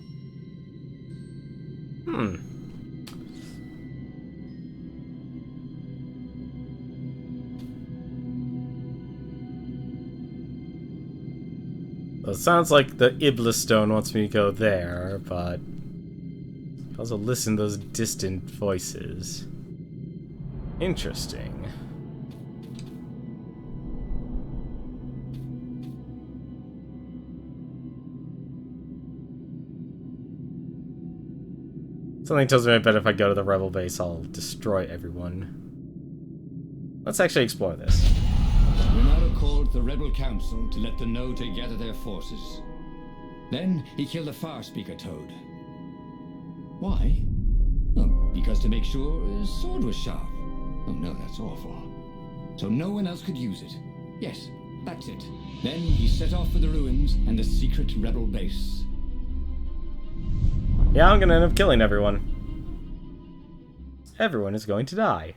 Well, it sounds like the Iblistone wants me to go there, but I also listen to those distant voices. Interesting. Something tells me I bet if I go to the rebel base, I'll destroy everyone. Let's actually explore this. Renato called the rebel council to let them know to gather their forces. Then he killed the far speaker toad. Why? Oh, because to make sure his sword was sharp. Oh no, that's awful. So no one else could use it. Yes, that's it. Then he set off for the ruins and the secret rebel base. Yeah, I'm gonna end up killing everyone. Everyone is going to die.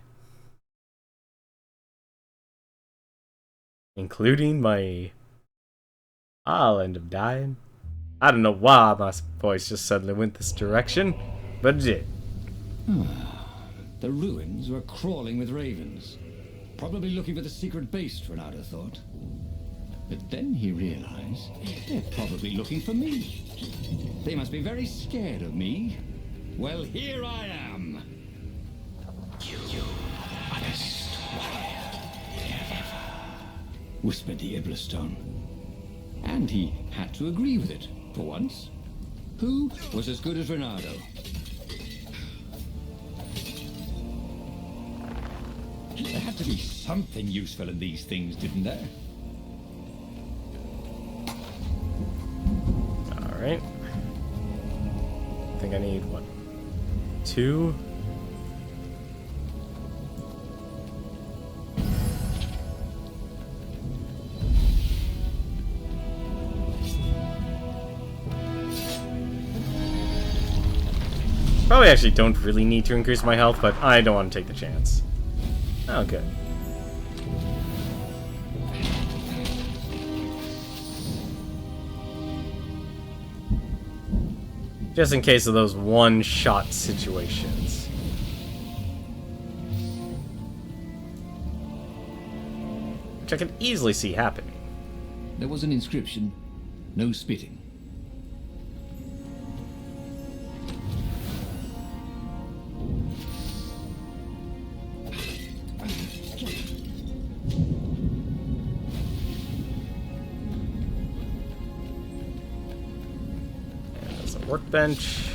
Including my... I'll end up dying. I don't know why my voice just suddenly went this direction, but it did. The ruins were crawling with ravens. Probably looking for the secret base, Renato thought. But then he realized they're probably looking for me. They must be very scared of me. Well, here I am. You honest warrior. whispered the Iblisstone. And he had to agree with it, for once. Who was as good as Renato? There had to be something useful in these things, didn't there? Alright. I think I need, what, 2? Probably actually don't really need to increase my health, but I don't want to take the chance. Oh, good. Just in case of those one-shot situations. Which I could easily see happening. There was an inscription. No spitting. Workbench.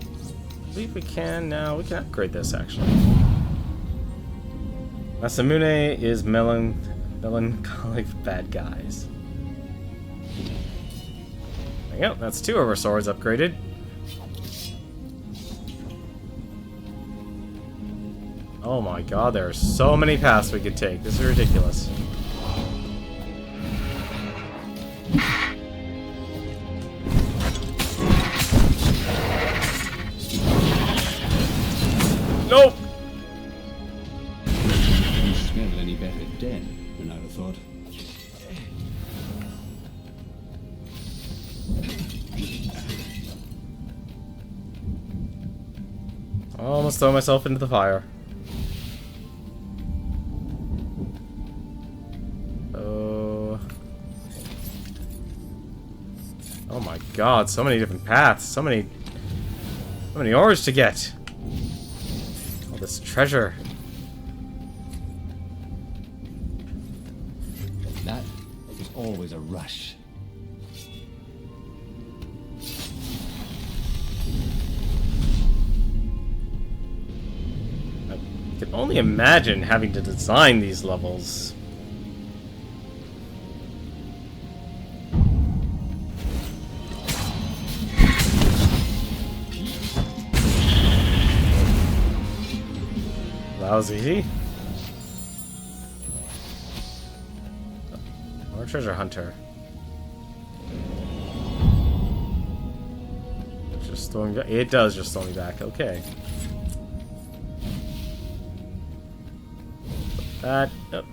I believe we can now. We can upgrade this actually. Masamune is melancholic bad guys. There you go. That's 2 of our swords upgraded. Oh my god, there are so many paths we could take. This is ridiculous. Nope! Didn't smell any better dead, Renato thought. Almost throw myself into the fire. Oh my god, so many different paths, so many ores to get. All this treasure. That was always a rush. I can only imagine having to design these levels. That was easy. Or treasure hunter. Just throwing back. It does just throw me back. Okay. Put that up.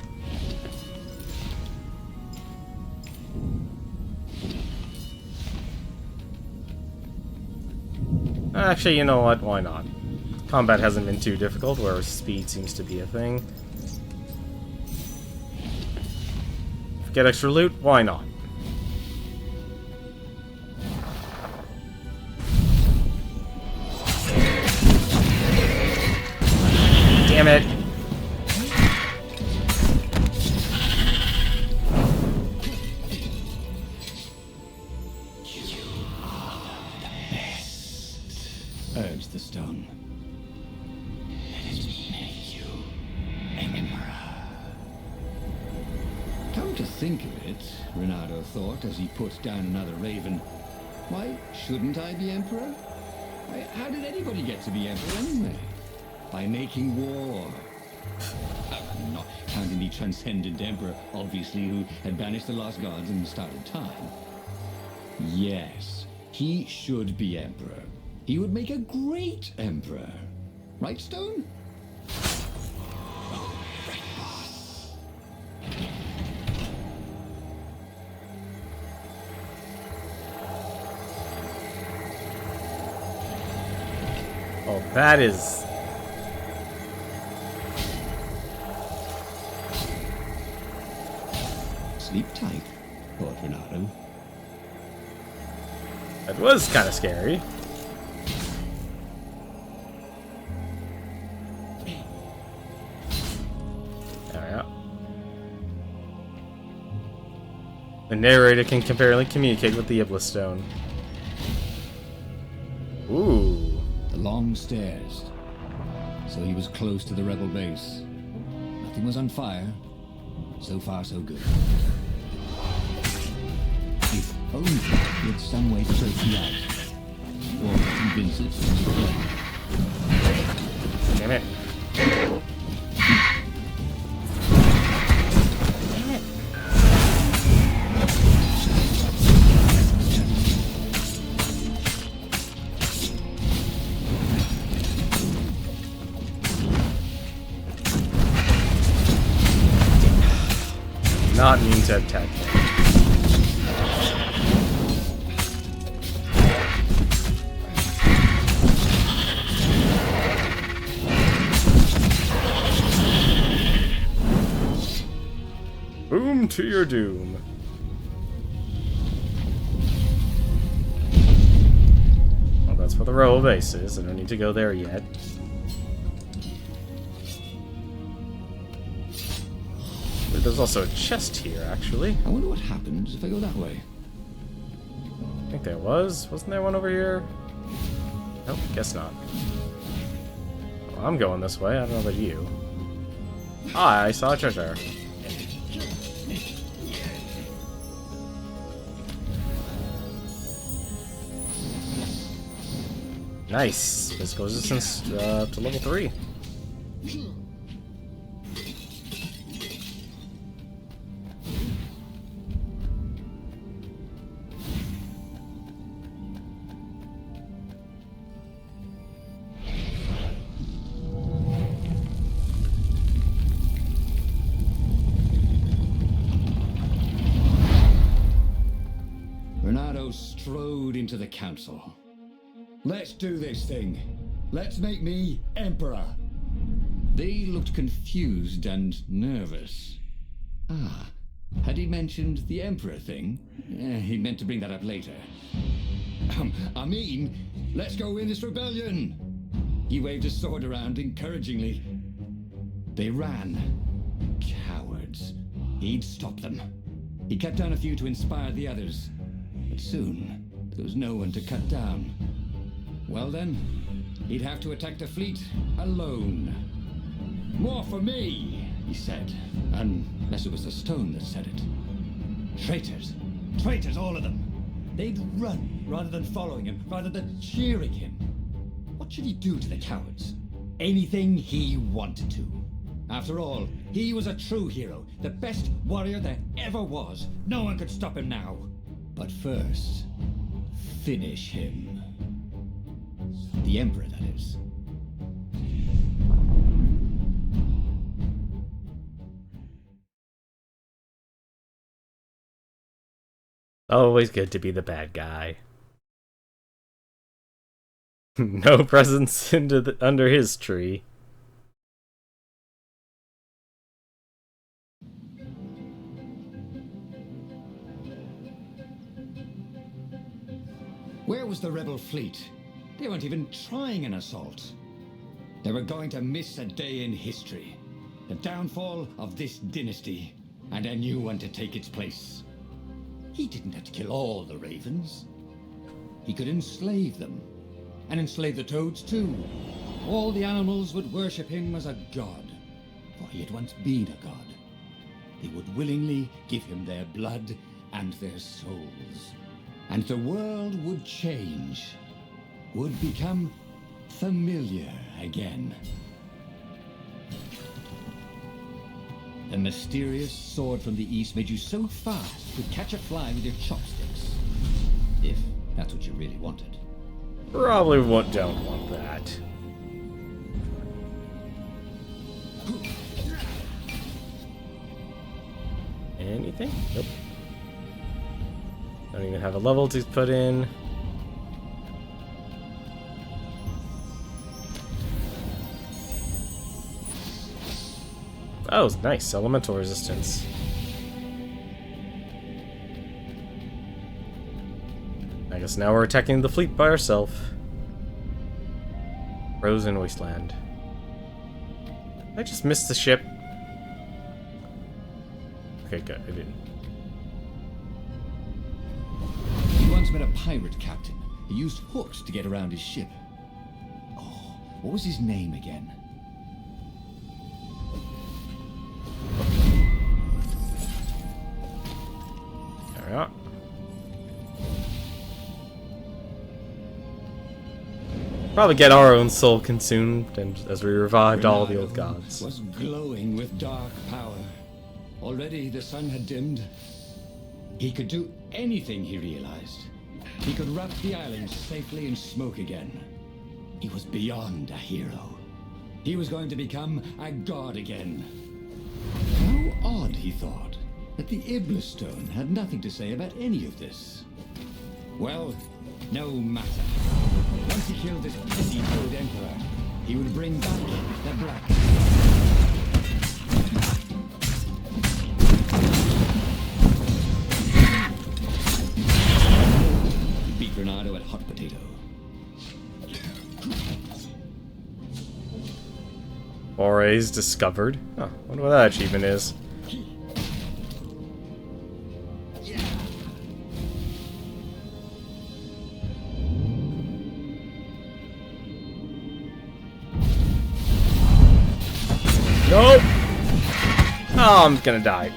Actually, you know what? Why not? Combat hasn't been too difficult, whereas speed seems to be a thing. Get extra loot? Why not? Damn it! Urged the stone. Come to think of it, Renato thought as he put down another raven, why shouldn't I be emperor? How did anybody get to be emperor anyway? By making war. Not counting the transcendent emperor, obviously, who had banished the lost gods and started time. Yes, he should be emperor. He would make a great emperor. Right, Stone? Oh, that is... Sleep tight, thought Renato. That was kind of scary. There we go. The narrator can apparently communicate with the Iblis Stone. Ooh. The long stairs. So he was close to the rebel base. Nothing was on fire. So far, so good. If only he had some way to trace you out. Or convince it to play. Damn it. Not mean to attack him. Boom to your doom. Well, that's where the rebel base is. I don't need to go there yet. There's also a chest here, actually. I wonder what happens if I go that way. I think there was. Wasn't there one over here? Nope, guess not. Well, I'm going this way. I don't know about you. Ah, I saw a treasure. Nice. Physical resistance to level 3. Renato strode into the council. Let's do this thing. Let's make me emperor. They looked confused and nervous. Ah, had he mentioned the emperor thing? He meant to bring that up later. I mean, let's go win this rebellion. He waved his sword around encouragingly. They ran. Cowards. He'd stop them. He cut down a few to inspire the others. But soon, there was no one to cut down. Well then, he'd have to attack the fleet alone. More for me, he said. Unless it was the stone that said it. Traitors. Traitors, all of them. They'd run rather than following him, rather than cheering him. What should he do to the cowards? Anything he wanted to. After all, he was a true hero, the best warrior there ever was. No one could stop him now. But first, finish him. The Emperor, that is. Always good to be the bad guy. No presents under his tree. Where was the rebel fleet? They weren't even trying an assault. They were going to miss a day in history. The downfall of this dynasty, and a new one to take its place. He didn't have to kill all the ravens. He could enslave them, and enslave the toads too. All the animals would worship him as a god, for he had once been a god. They would willingly give him their blood and their souls. And the world would change, would become familiar again. The mysterious sword from the east made you so fast you could catch a fly with your chopsticks. If that's what you really wanted. Probably don't want that. Anything? Nope. Don't even have a level to put in. Oh, nice. Elemental resistance. I guess now we're attacking the fleet by ourselves. Frozen Wasteland. I just missed the ship. Okay, good. I didn't. once met a pirate captain. He used hooks to get around his ship. Oh, what was his name again? There we are. Probably get our own soul consumed, and as we revived all the old gods. Was glowing with dark power. Already the sun had dimmed. He could do anything, he realized. He could wrap the island safely in smoke again. He was beyond a hero. He was going to become a god again. How odd, he thought, that the Iblis Stone had nothing to say about any of this. Well, no matter. Once he killed this petty-toed emperor, he would bring back the black. He beat Renato at hot potato. Forays discovered. Oh, I wonder what that achievement is. Nope! Oh, I'm gonna die.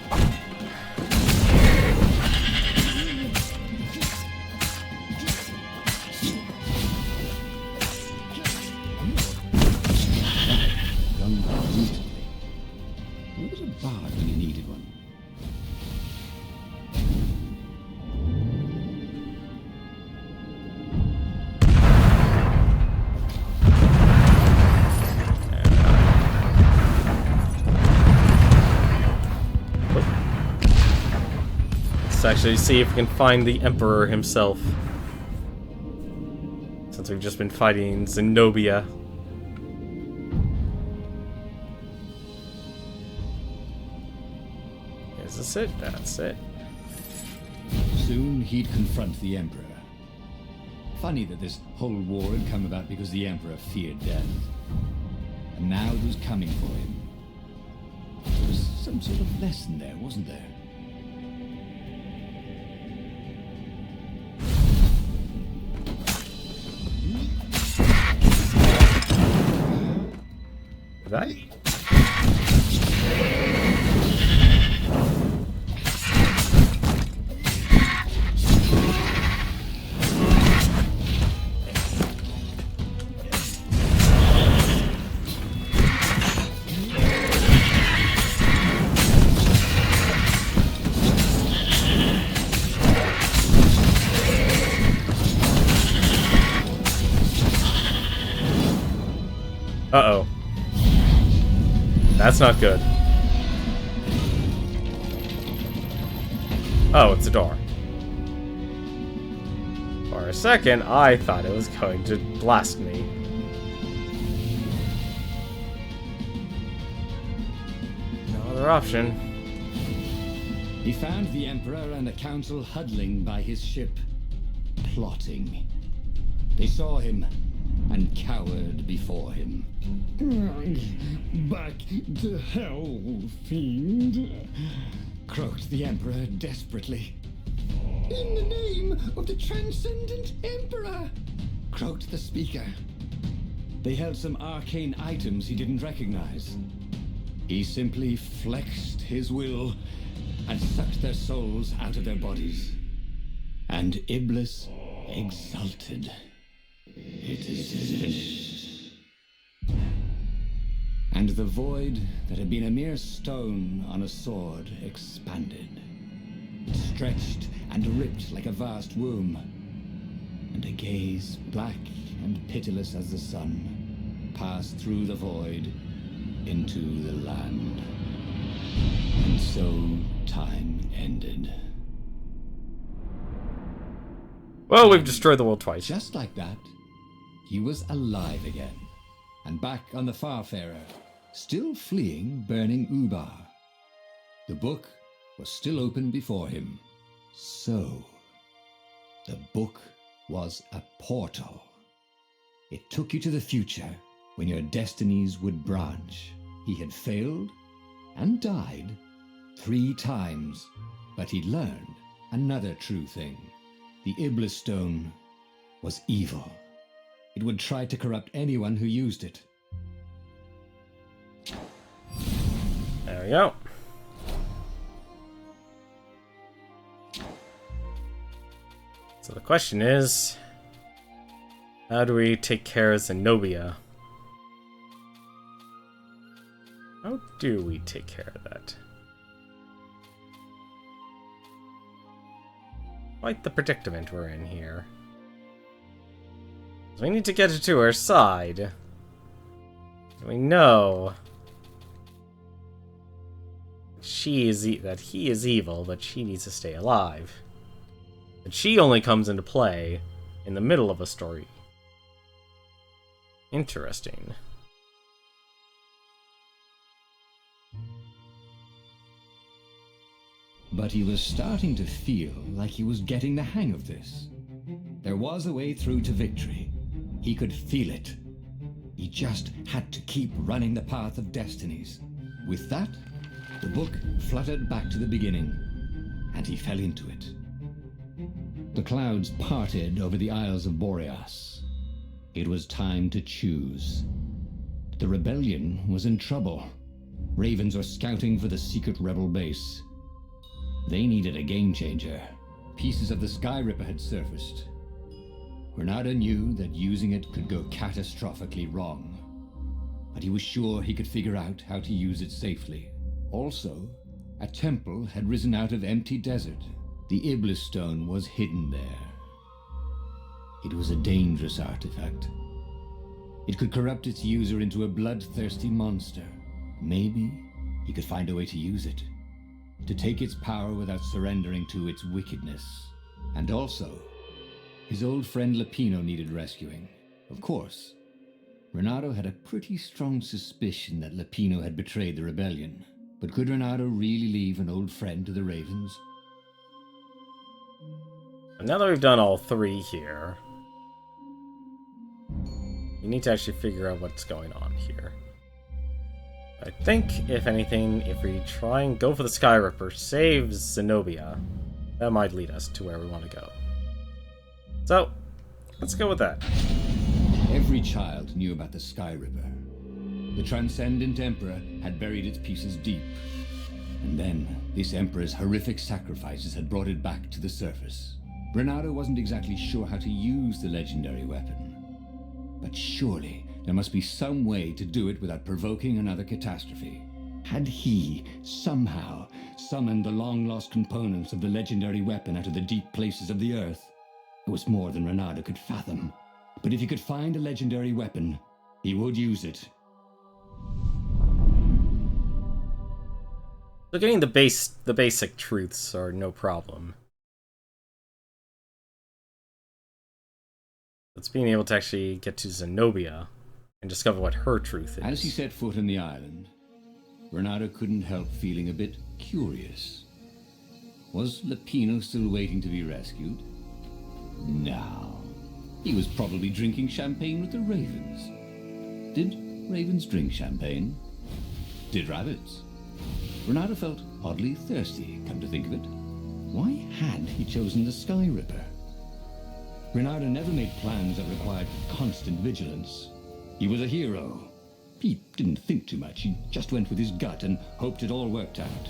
He was a bard when you needed one. Let's actually see if we can find the Emperor himself. Since we've just been fighting Zenobia. Is this it? That's it. Soon he'd confront the Emperor. Funny that this whole war had come about because the Emperor feared death. And now it was coming for him. There was some sort of lesson there, wasn't there? That? Uh-oh. That's not good. Oh, it's a door. For a second, I thought it was going to blast me. No other option. He found the Emperor and the Council huddling by his ship, plotting. They saw him and cowered before him. Back to hell, fiend. Croaked the Emperor desperately. In the name of the Transcendent Emperor. Croaked the speaker. They held some arcane items he didn't recognize. He simply flexed his will and sucked their souls out of their bodies. And Iblis exulted. It is finished. And the void that had been a mere stone on a sword expanded. It stretched and ripped like a vast womb. And a gaze, black and pitiless as the sun, passed through the void into the land. And so time ended. Well, we've destroyed the world twice. Just like that, he was alive again, and back on the Farfarer, still fleeing burning Ubar. The book was still open before him. So, the book was a portal. It took you to the future when your destinies would branch. He had failed and died 3 times, but he'd learned another true thing. The Iblis Stone was evil. It would try to corrupt anyone who used it. There we go. So the question is, how do we take care of Zenobia? How do we take care of that? Quite the predicament we're in here. So we need to get her to her side. We know that he is evil, but she needs to stay alive. And she only comes into play in the middle of a story. Interesting. But he was starting to feel like he was getting the hang of this. There was a way through to victory. He could feel it. He just had to keep running the path of Destinies. With that, the book fluttered back to the beginning, and he fell into it. The clouds parted over the Isles of Boreas. It was time to choose. The rebellion was in trouble. Ravens were scouting for the secret rebel base. They needed a game changer. Pieces of the Sky Ripper had surfaced. Renata knew that using it could go catastrophically wrong, but he was sure he could figure out how to use it safely. Also, a temple had risen out of empty desert. The Iblis Stone was hidden there. It was a dangerous artifact. It could corrupt its user into a bloodthirsty monster. Maybe he could find a way to use it, to take its power without surrendering to its wickedness. And also, his old friend Lapino needed rescuing. Of course, Renato had a pretty strong suspicion that Lapino had betrayed the rebellion. But could Renato really leave an old friend to the Ravens? Now that we've done all three here, you need to actually figure out what's going on here. I think, if anything, if we try and go for the Sky Ripper, save Zenobia, that might lead us to where we want to go. So, let's go with that. Every child knew about the Sky Ripper. The Transcendent Emperor had buried its pieces deep. And then, this Emperor's horrific sacrifices had brought it back to the surface. Renato wasn't exactly sure how to use the legendary weapon. But surely, there must be some way to do it without provoking another catastrophe. Had he, somehow, summoned the long-lost components of the legendary weapon out of the deep places of the Earth? It was more than Renato could fathom. But if he could find a legendary weapon, he would use it. So getting the basic truths are no problem. It's being able to actually get to Zenobia and discover what her truth is. As he set foot on the island, Renato couldn't help feeling a bit curious. Was Lapino still waiting to be rescued? No. He was probably drinking champagne with the ravens. Did ravens drink champagne? Did rabbits? Renato felt oddly thirsty, come to think of it. Why had he chosen the Sky Ripper? Renato never made plans that required constant vigilance. He was a hero. He didn't think too much. He just went with his gut and hoped it all worked out.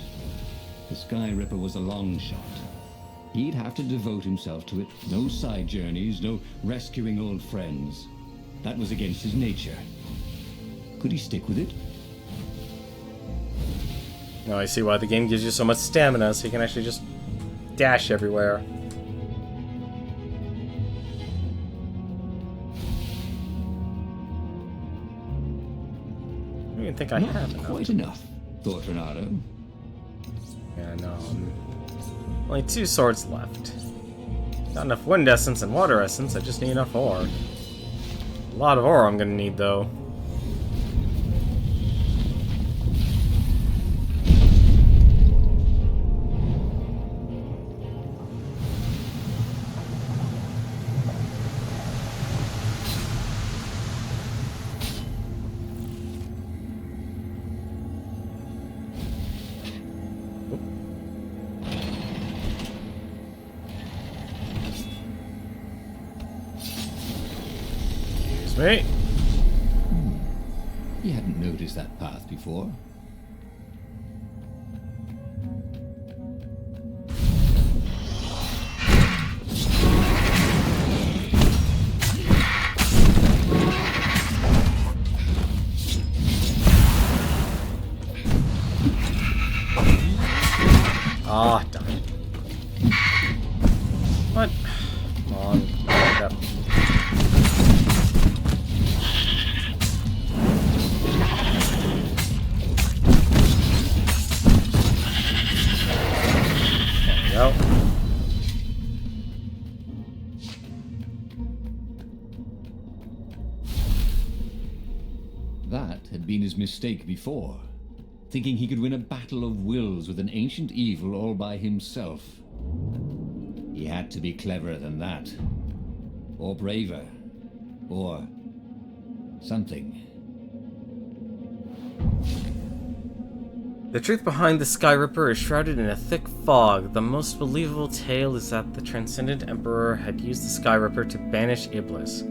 The Sky Ripper was a long shot. He'd have to devote himself to it. No side journeys, no rescuing old friends. That was against his nature. Could he stick with it? Now I see why the game gives you so much stamina, so you can actually just dash everywhere. I don't even think I have enough. Quite enough, thought Renato. Yeah, no. Only 2 swords left. Got enough wind essence and water essence, I just need enough ore. A lot of ore I'm gonna need, though. me. He hadn't noticed that path before. Ah, darn it. What? Come on. Back up. There we go. That had been his mistake before, thinking he could win a battle of wills with an ancient evil all by himself. He had to be cleverer than that. Or braver. Or something. The truth behind the Sky Ripper is shrouded in a thick fog. The most believable tale is that the Transcendent Emperor had used the Sky Ripper to banish Iblis.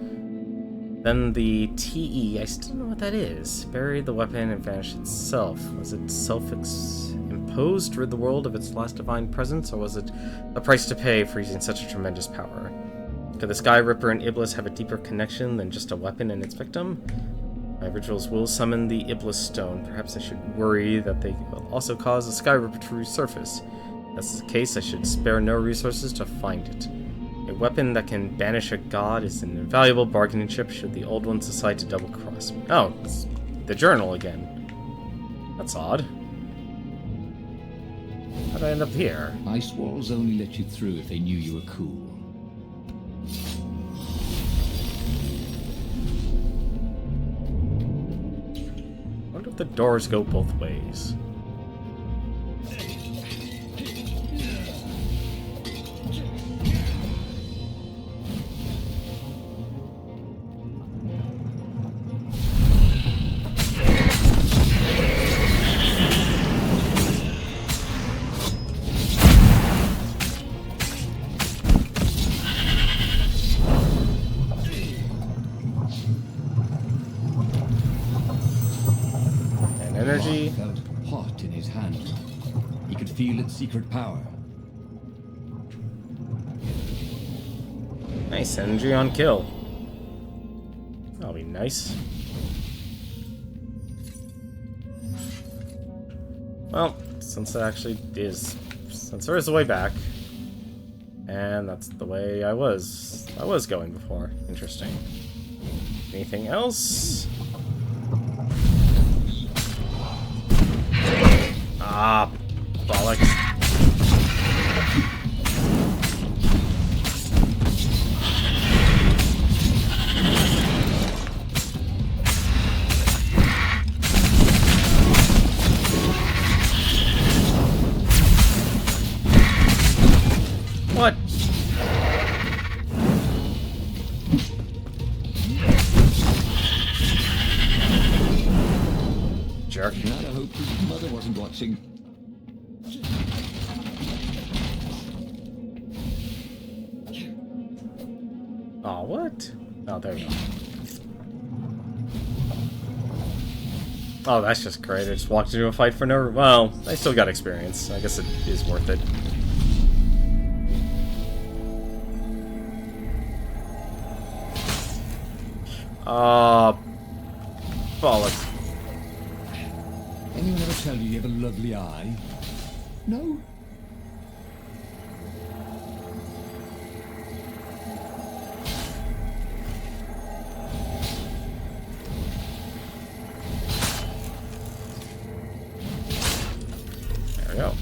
Then the TE, I still don't know what that is, buried the weapon and vanished itself. Was it self-imposed to rid the world of its last divine presence, or was it a price to pay for using such a tremendous power? Could the Sky Ripper and Iblis have a deeper connection than just a weapon and its victim? My rituals will summon the Iblis Stone. Perhaps I should worry that they will also cause the Sky Ripper to resurface. If that's the case, I should spare no resources to find it. A weapon that can banish a god is an invaluable bargaining chip should the old ones decide to double-cross me. Oh, it's the journal again. That's odd. How'd I end up here? Ice walls only let you through if they knew you were cool. I wonder if the doors go both ways. Energy. Felt hot in his hand. He could feel its secret power. Nice energy on kill. That'll be nice. Well, since there is a way back, and that's the way I was going before. Interesting. Anything else? Ah, bollocks. What? Jerk. I hope his mother wasn't watching. Oh, what? Oh, there we go. Oh, that's just great. I just walked into a fight for no... Well, I still got experience. I guess it is worth it. Bollocks. Anyone ever tell you you have a lovely eye? No? There we go.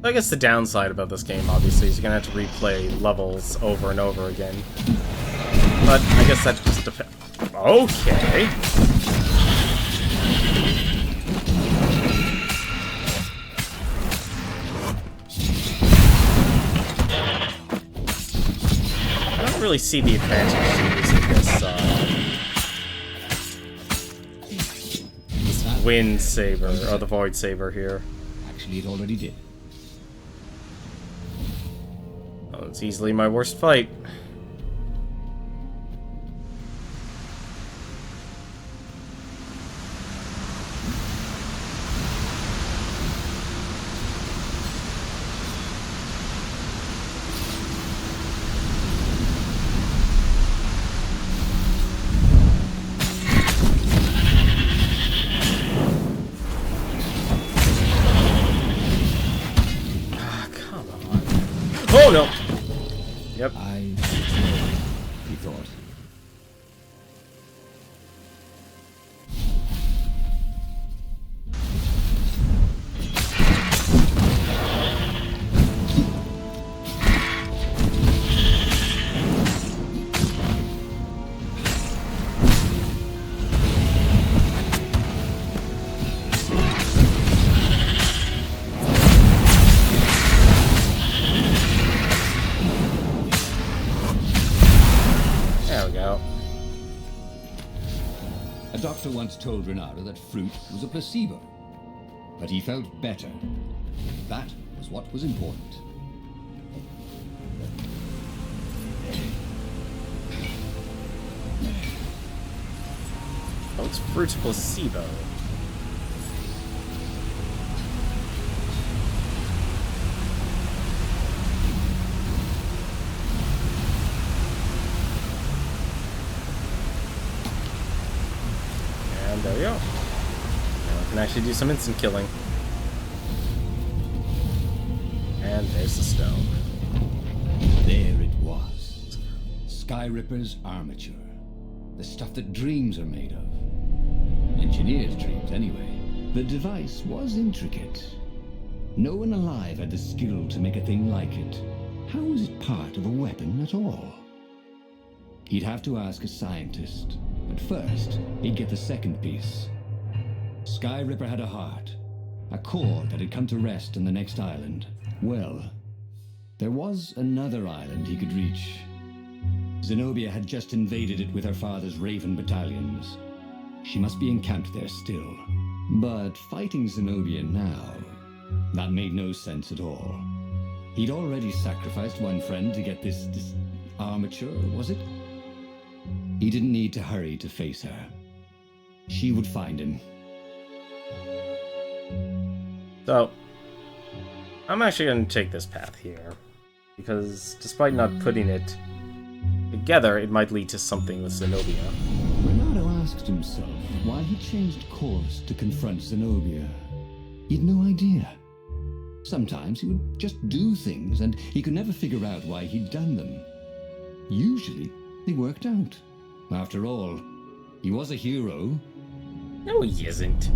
I guess the downside about this game, obviously, is you're gonna have to replay levels over and over again. But I guess that just depends. Okay. I don't really see the advantage to using this wind saber, or the void saber here. Actually, it already did. It's easily my worst fight. Oh no! Yep. He thought. A doctor once told Renato that fruit was a placebo, but he felt better. That was what was important. Oh, it's fruit's placebo. And there we go. Now we can actually do some instant killing. And there's the stone. There it was. Skyripper's armature. The stuff that dreams are made of. Engineers' dreams, anyway. The device was intricate. No one alive had the skill to make a thing like it. How was it part of a weapon at all? He'd have to ask a scientist. But first, he'd get the second piece. Skyripper had a heart. A core that had come to rest on the next island. Well, there was another island he could reach. Zenobia had just invaded it with her father's Raven battalions. She must be encamped there still. But fighting Zenobia now, that made no sense at all. He'd already sacrificed one friend to get this armature, was it? He didn't need to hurry to face her. She would find him. So, I'm actually going to take this path here. Because despite not putting it together, it might lead to something with Zenobia. Renato asked himself why he changed course to confront Zenobia. He'd no idea. Sometimes he would just do things, and he could never figure out why he'd done them. Usually, they worked out. After all, he was a hero. No, he isn't.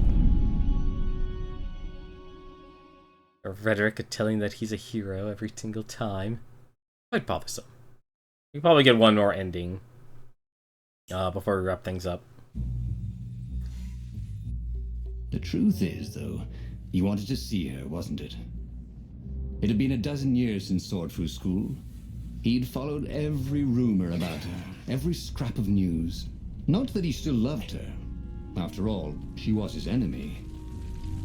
Or rhetoric telling that he's a hero every single time. Quite bothersome. We can probably get one more ending before we wrap things up. The truth is, though, he wanted to see her, wasn't it? It had been a dozen years since Swordfu School. He'd followed every rumor about her, every scrap of news. Not that he still loved her. After all, she was his enemy.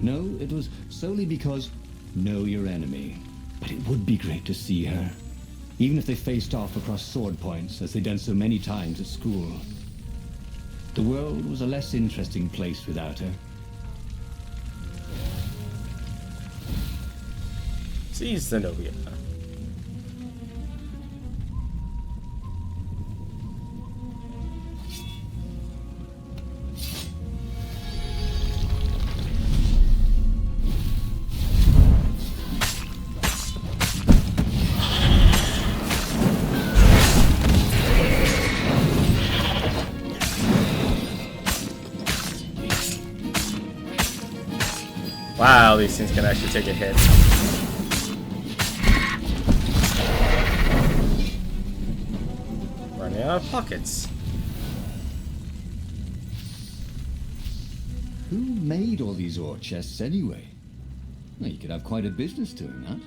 No, it was solely because know your enemy. But it would be great to see her. Even if they faced off across sword points, as they'd done so many times at school. The world was a less interesting place without her. See Zenobia. Wow, these things can actually take a hit. Running out of pockets. Who made all these ore chests anyway? Well, you could have quite a business doing that.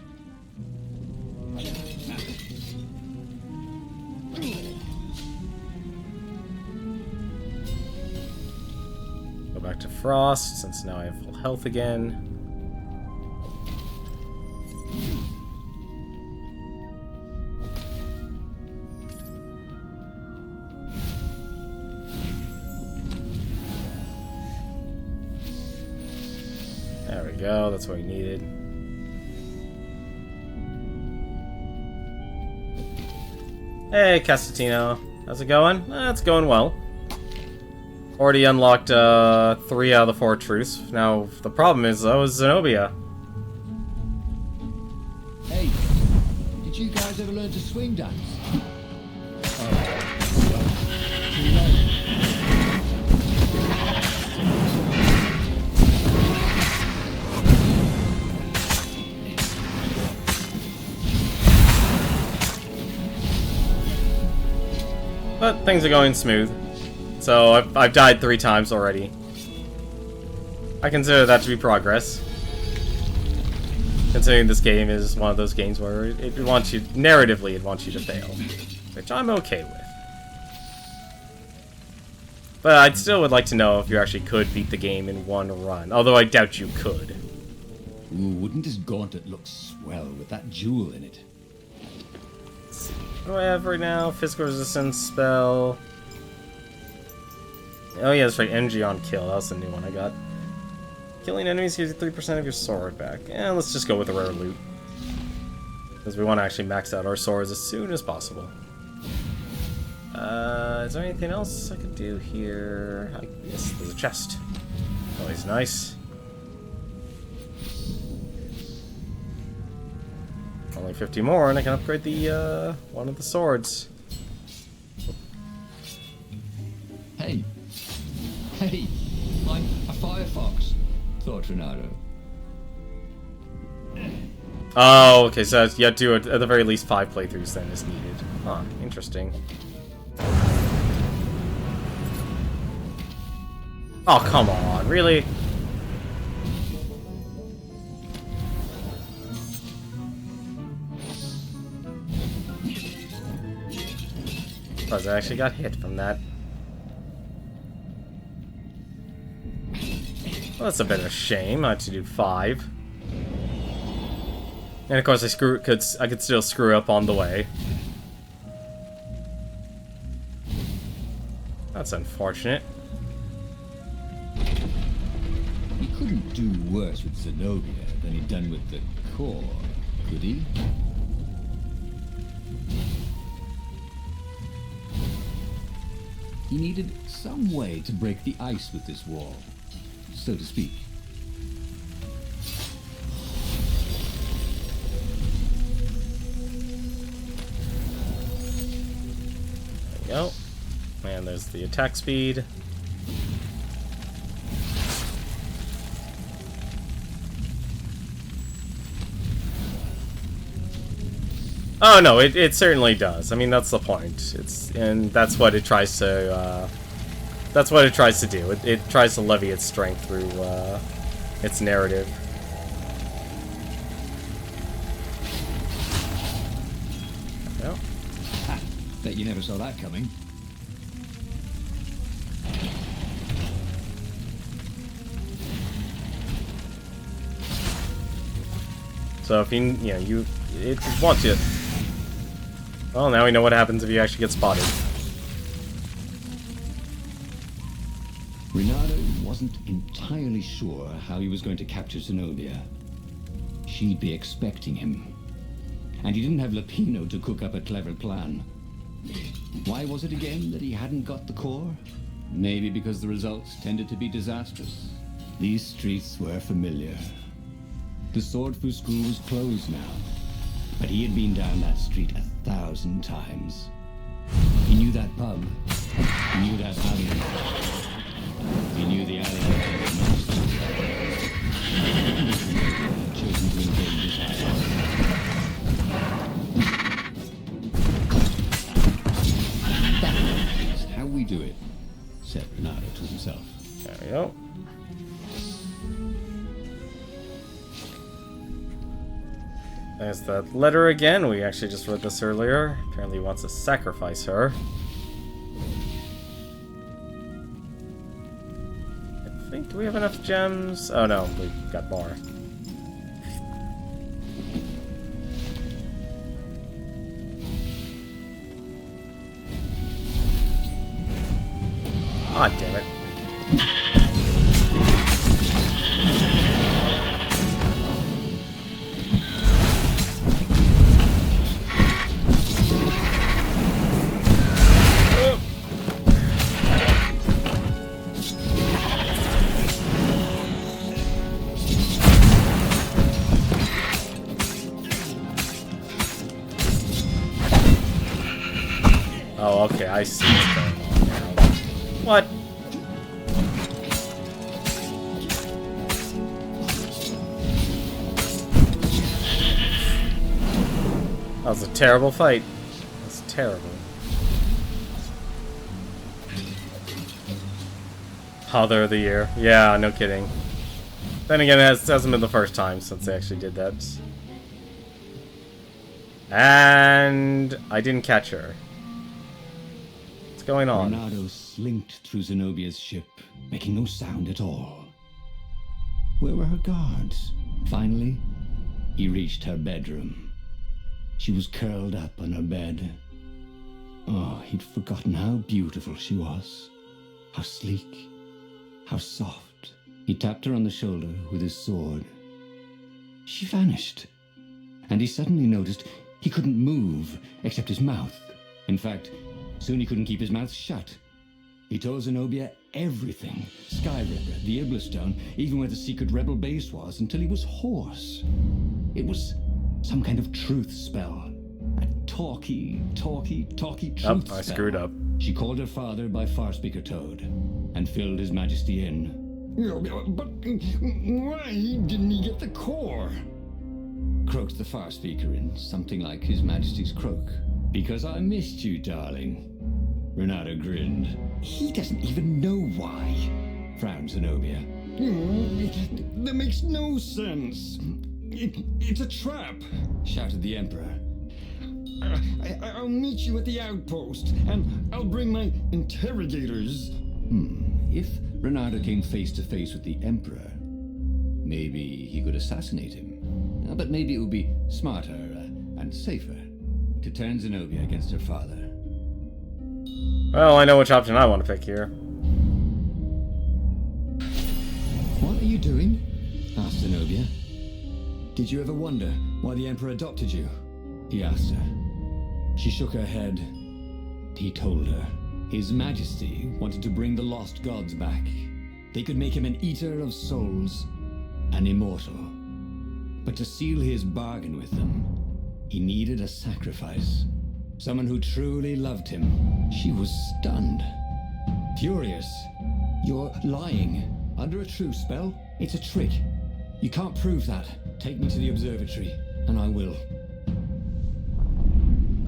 Go back to Frost, since now I have full health again. go. That's what we needed. Hey, Castatino. How's it going? It's going well. Already unlocked 3 out of the 4 truths. Now, the problem is, though, is Zenobia. Hey, did you guys ever learn to swing dance? But things are going smooth. So I've died 3 times already. I consider that to be progress. Considering this game is one of those games where it wants you, narratively, it wants you to fail. Which I'm okay with. But I still would like to know if you actually could beat the game in 1 run. Although I doubt you could. Ooh, wouldn't this gauntlet look swell with that jewel in it? What do I have right now? Physical resistance spell. Oh yeah, that's right. Energy on kill. That was the new one I got. Killing enemies gives you 3% of your sword back. Yeah, let's just go with the rare loot. Because we want to actually max out our swords as soon as possible. Is there anything else I could do here? Yes, there's a chest. Always nice. Only 50 more, and I can upgrade the one of the swords. Hey, I'm a firefox, thought Renato. Oh, okay, so you have to do it at the very least 5 playthroughs then is needed. Huh, interesting. Oh, come on, really? Because I actually got hit from that. Well, that's a bit of a shame. I had to do 5. And of course, I could still screw up on the way. That's unfortunate. He couldn't do worse with Zenobia than he'd done with the core, could he? He needed some way to break the ice with this wall, so to speak. There we go. And there's the attack speed. Oh no, it certainly does. I mean, that's the point. And that's what it tries to do. It tries to levy its strength through its narrative. Well, Ha! Bet you never saw that coming. so if it wants you. Well, now we know what happens if you actually get spotted. Renato wasn't entirely sure how he was going to capture Zenobia. She'd be expecting him. And he didn't have Lapino to cook up a clever plan. Why was it again that he hadn't got the core? Maybe because the results tended to be disastrous. These streets were familiar. The Swordfu School was closed now, but he had been down that street 1,000 times. He knew that pub. He knew that alley. He knew the alley. Chosen to invade his house. That's how we do it, said Renato to himself. There we go. There's that letter again. We actually just read this earlier. Apparently he wants to sacrifice her. I think, do we have enough gems? Oh no, we've got more. Ah, damn it. I see what's going on now. What? That was a terrible fight. That's terrible. Father of the Year. Yeah, no kidding. Then again, it hasn't been the first time since they actually did that. And I didn't catch her. What's going on? Renato slinked through Zenobia's ship, making no sound at all. Where were her guards? Finally, he reached her bedroom. She was curled up on her bed. Oh, he'd forgotten how beautiful she was. How sleek. How soft. He tapped her on the shoulder with his sword. She vanished. And he suddenly noticed he couldn't move except his mouth. In fact, soon he couldn't keep his mouth shut. He told Zenobia everything. Skyripper, the Iblistone, even where the secret rebel base was, until he was hoarse. It was some kind of truth spell. A talky truth spell. I screwed up. She called her father by Farspeaker Toad and filled His Majesty in. But why didn't he get the core? Croaked the Farspeaker in something like His Majesty's croak. Because I missed you, darling. Renato grinned. He doesn't even know why, frowned Zenobia. That makes no sense. It's a trap, shouted the Emperor. I'll meet you at the outpost, and I'll bring my interrogators. If Renato came face to face with the Emperor, maybe he could assassinate him. But maybe it would be smarter and safer to turn Zenobia against her father. Well, I know which option I want to pick here. What are you doing? Asked Zenobia. Did you ever wonder why the Emperor adopted you? He asked her. She shook her head. He told her. His Majesty wanted to bring the lost gods back. They could make him an eater of souls, an immortal. But to seal his bargain with them, he needed a sacrifice. Someone who truly loved him. She was stunned. Furious. You're lying. Under a truth spell? It's a trick. You can't prove that. Take me to the observatory, and I will.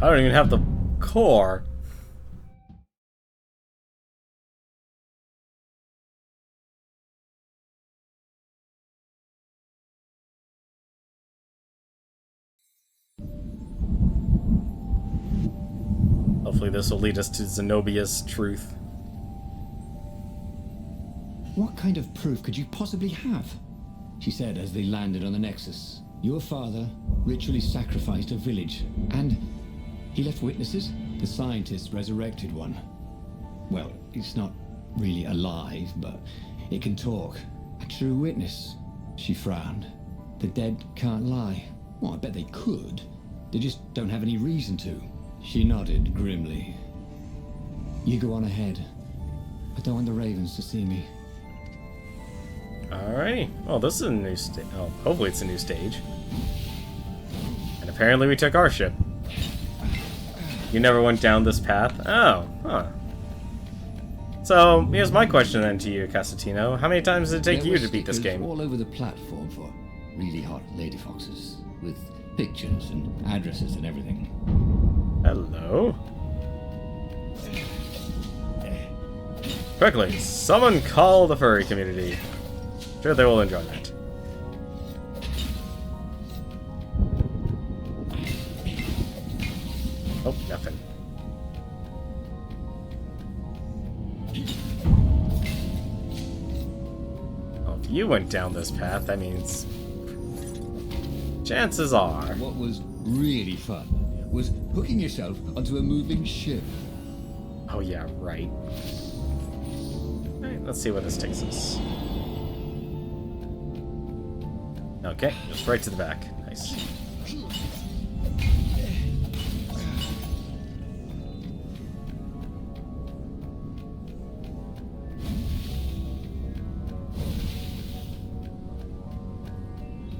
I don't even have the core. Hopefully this will lead us to Zenobia's truth. What kind of proof could you possibly have? She said as they landed on the Nexus. Your father ritually sacrificed a village, and he left witnesses? The scientists resurrected one. Well, it's not really alive, but it can talk. A true witness. She frowned. The dead can't lie. Well, I bet they could. They just don't have any reason to. She nodded grimly. You go on ahead. I don't want the Ravens to see me. Alrighty. Oh, this is a new stage. Oh, hopefully it's a new stage. And apparently we took our ship. You never went down this path? Oh, huh. So, here's my question then to you, Casatino. How many times did it take you to beat this game? All over the platform for really hot lady foxes, with pictures and addresses and everything. Hello? Quickly, someone call the furry community. Sure, they will enjoy that. Oh, nothing. Well, if you went down this path, that means... chances are... What was really fun was hooking yourself onto a moving ship. Oh yeah, right. Alright, let's see where this takes us. Okay, just right to the back. Nice.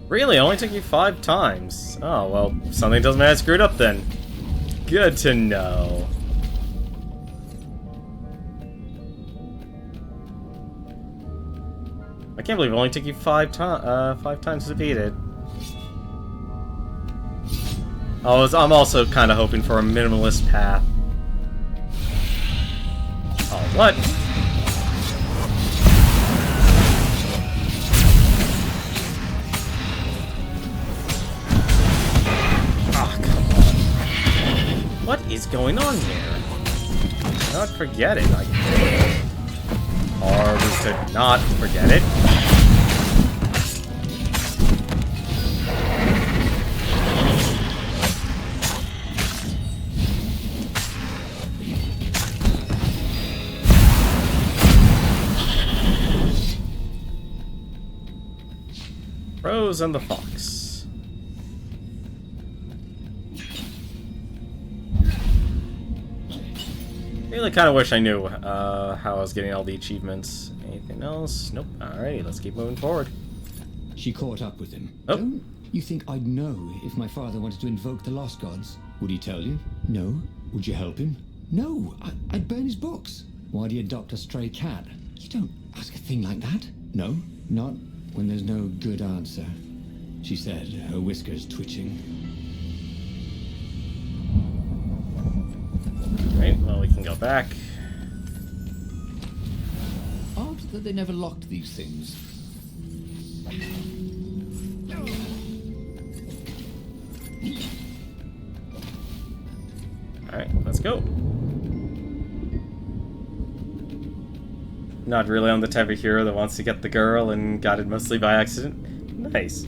Really? It only took you 5 times. Oh, well, something doesn't mean I screwed up then. Good to know. I can't believe it only took you five times to beat it. I'm also kind of hoping for a minimalist path. Oh, what? Oh, come on. What is going on here? Not forget it. Or we could not forget it. Rose and the Fox. Really kind of wish I knew how I was getting all the achievements. Anything else? Nope. Alrighty, let's keep moving forward. She caught up with him. Oh. Don't you think I'd know if my father wanted to invoke the lost gods? Would he tell you? No. Would you help him? No. I'd burn his books. Why'd he adopt a stray cat? You don't ask a thing like that. No, not when there's no good answer. She said, her whiskers twitching. Right, well, we can go back. Odd that they never locked these things. Alright, let's go. Not really on the type of hero that wants to get the girl and got it mostly by accident. Nice.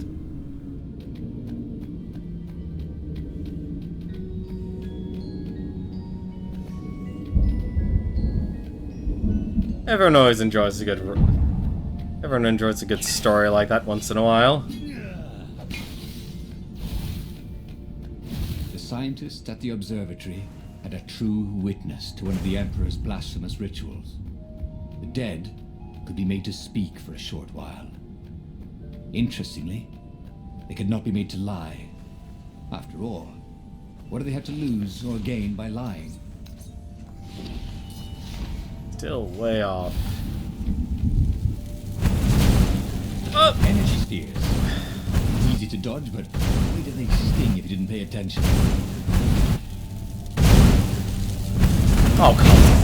Everyone always enjoys a good... Everyone enjoys a good story like that once in a while. The scientist at the observatory had a true witness to one of the Emperor's blasphemous rituals. The dead could be made to speak for a short while. Interestingly, they could not be made to lie. After all, what do they have to lose or gain by lying? Still way off. Energy spheres. Easy to dodge, but boy do they sting if you didn't pay attention. Oh, come on.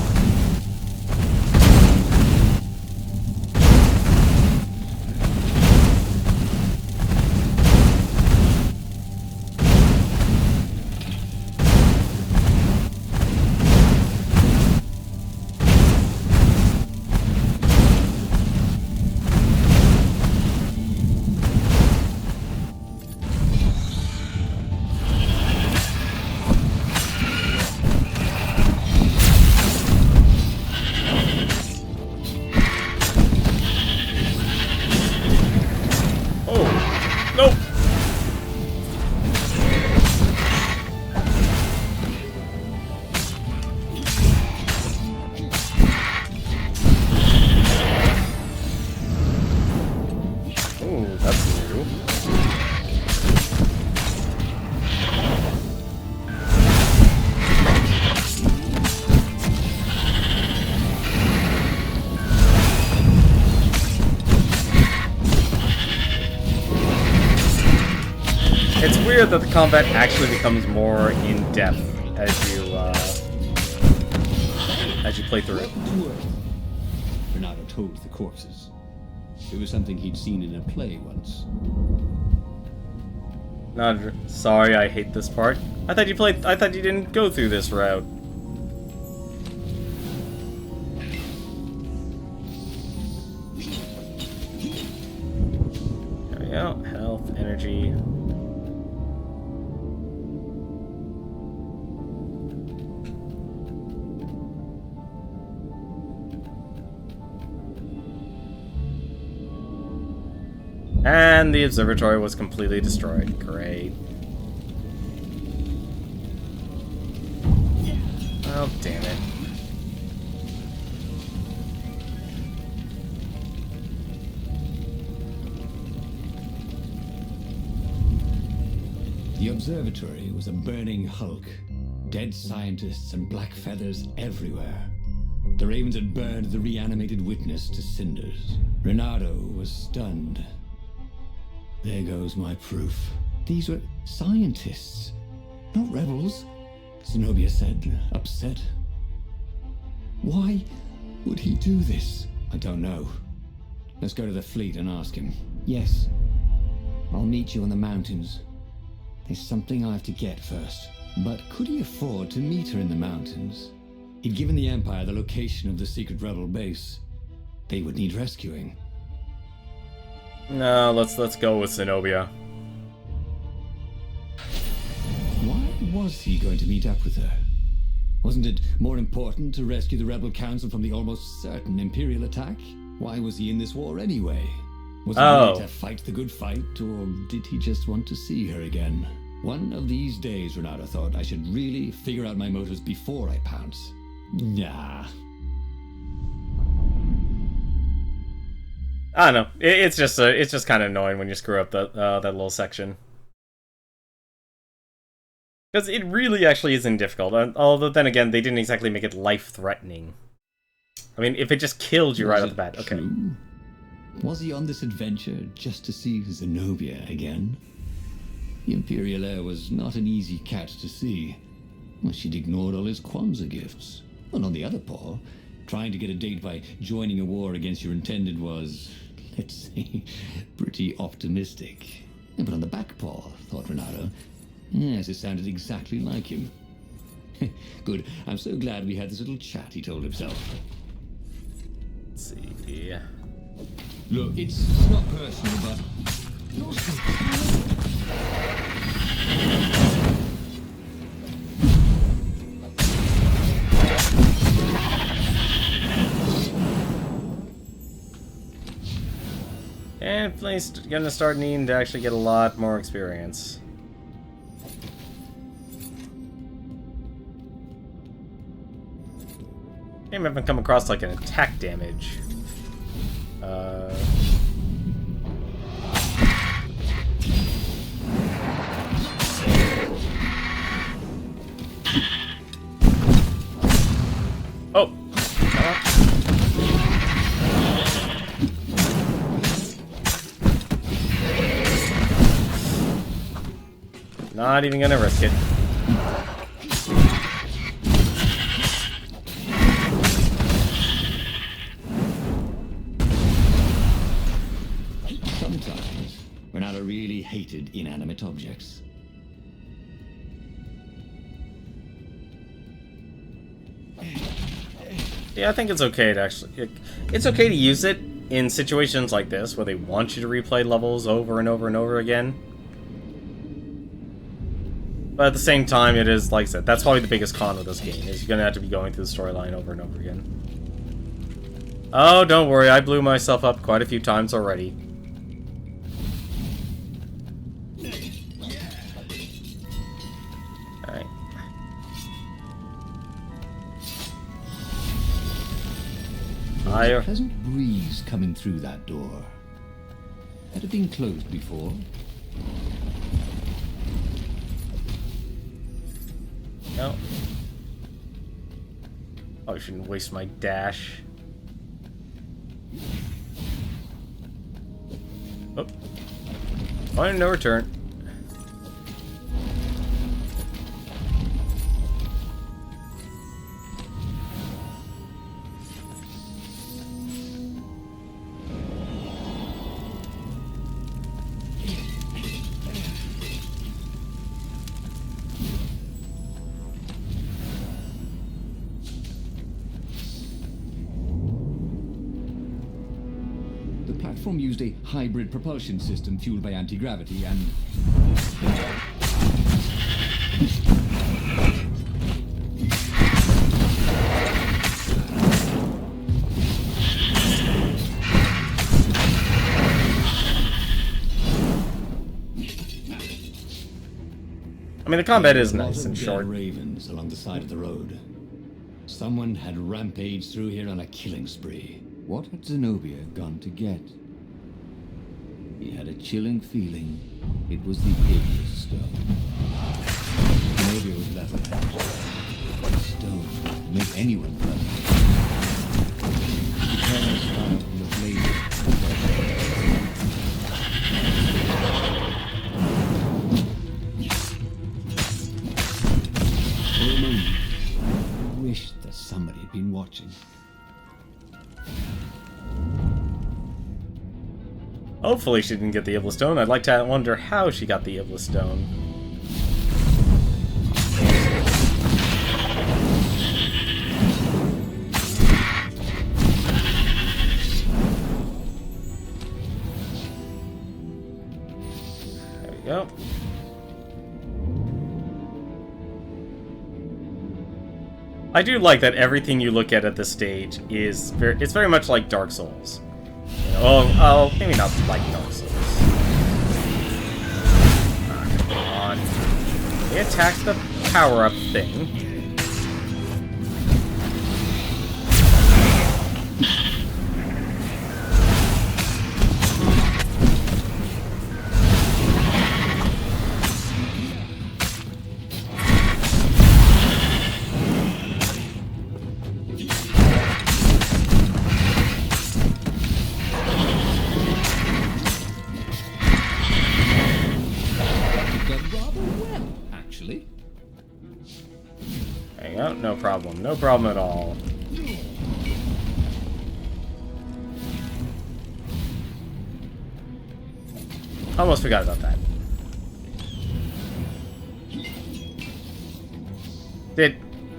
It's weird that the combat actually becomes more in-depth as you play through it. Renato told the corpses. It was something he'd seen in a play once. Sorry, I hate this part. I thought you didn't go through this route. There we go. Health, energy. And the observatory was completely destroyed. Great. Oh, damn it. The observatory was a burning hulk. Dead scientists and black feathers everywhere. The ravens had burned the reanimated witness to cinders. Renato was stunned. There goes my proof. These were scientists, not rebels, Zenobia said, upset. Why would he do this? I don't know. Let's go to the fleet and ask him. Yes. I'll meet you in the mountains. There's something I have to get first. But could he afford to meet her in the mountains? He'd given the Empire the location of the secret rebel base. They would need rescuing. No, let's go with Zenobia. Why was he going to meet up with her? Wasn't it more important to rescue the Rebel Council from the almost certain Imperial attack? Why was he in this war anyway? Was he ready to fight the good fight, or did he just want to see her again? One of these days, Renato thought, I should really figure out my motives before I pounce. Nah. I don't know. It's just kind of annoying when you screw up that little section. Because it really actually isn't difficult. Although then again, they didn't exactly make it life-threatening. I mean, if it just killed you right off the bat, okay. True? Was he on this adventure just to see Zenobia again? The Imperial heir was not an easy cat to see. Well, she'd ignored all his Kwanzaa gifts. And on the other paw, trying to get a date by joining a war against your intended was, let's say, pretty optimistic. But on the back paw, thought Renato, yes, it sounded exactly like him. Good. I'm so glad we had this little chat, he told himself. Let's see. Look, it's not personal, but you're so And Flame's gonna start needing to actually get a lot more experience. I haven't come across like an attack damage. Oh! Not even gonna risk it. Sometimes, Renato really hated inanimate objects. Yeah, I think it's okay to actually... It's okay to use it in situations like this, where they want you to replay levels over and over and over again. But at the same time, it is, like I said, that's probably the biggest con of this game, is you're gonna have to be going through the storyline over and over again. Oh, don't worry, I blew myself up quite a few times already. Alright. There was a pleasant breeze coming through that door. Had it been closed before? No. Oh, I shouldn't waste my dash. Oh. Point of no return. The platform used a hybrid propulsion system fueled by anti-gravity and... I mean, the combat is nice and short. Ravens along the side of the road. Someone had rampaged through here on a killing spree. What had Zenobia gone to get? He had a chilling feeling it was the Ignis stone. Zenobia was left behind. A stone would make anyone bloody. somebody had been watching. Hopefully she didn't get the Iblis Stone. I'd like to wonder how she got the Iblis Stone. There we go. I do like that everything you look at this stage is it's very much like Dark Souls. Oh, maybe not like Dark Souls. Ah, come on. They attacked the power-up thing. No problem. No problem at all. Almost forgot about that.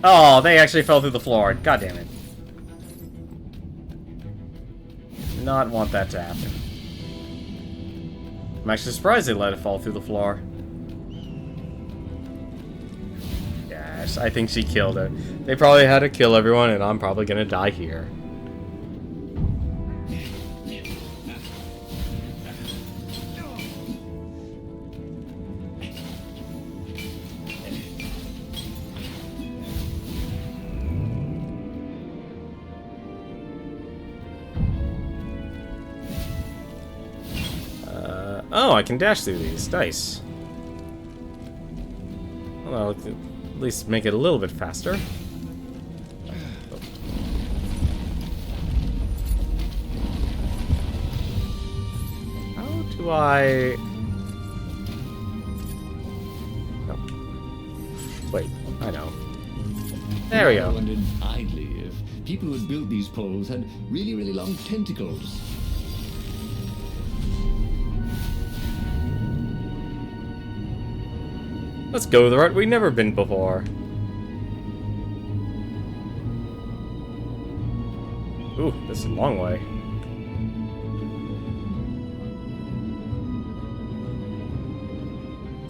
Oh, they actually fell through the floor. God damn it. Did not want that to happen. I'm actually surprised they let it fall through the floor. I think she killed her. They probably had to kill everyone, and I'm probably gonna die here. Oh, I can dash through these. Nice. Well, at least make it a little bit faster. How do I... No. Wait, I know. There we go. I wondered idly if people who had built these poles had really, really long tentacles. Let's go the route we've never been before. Ooh, this is a long way.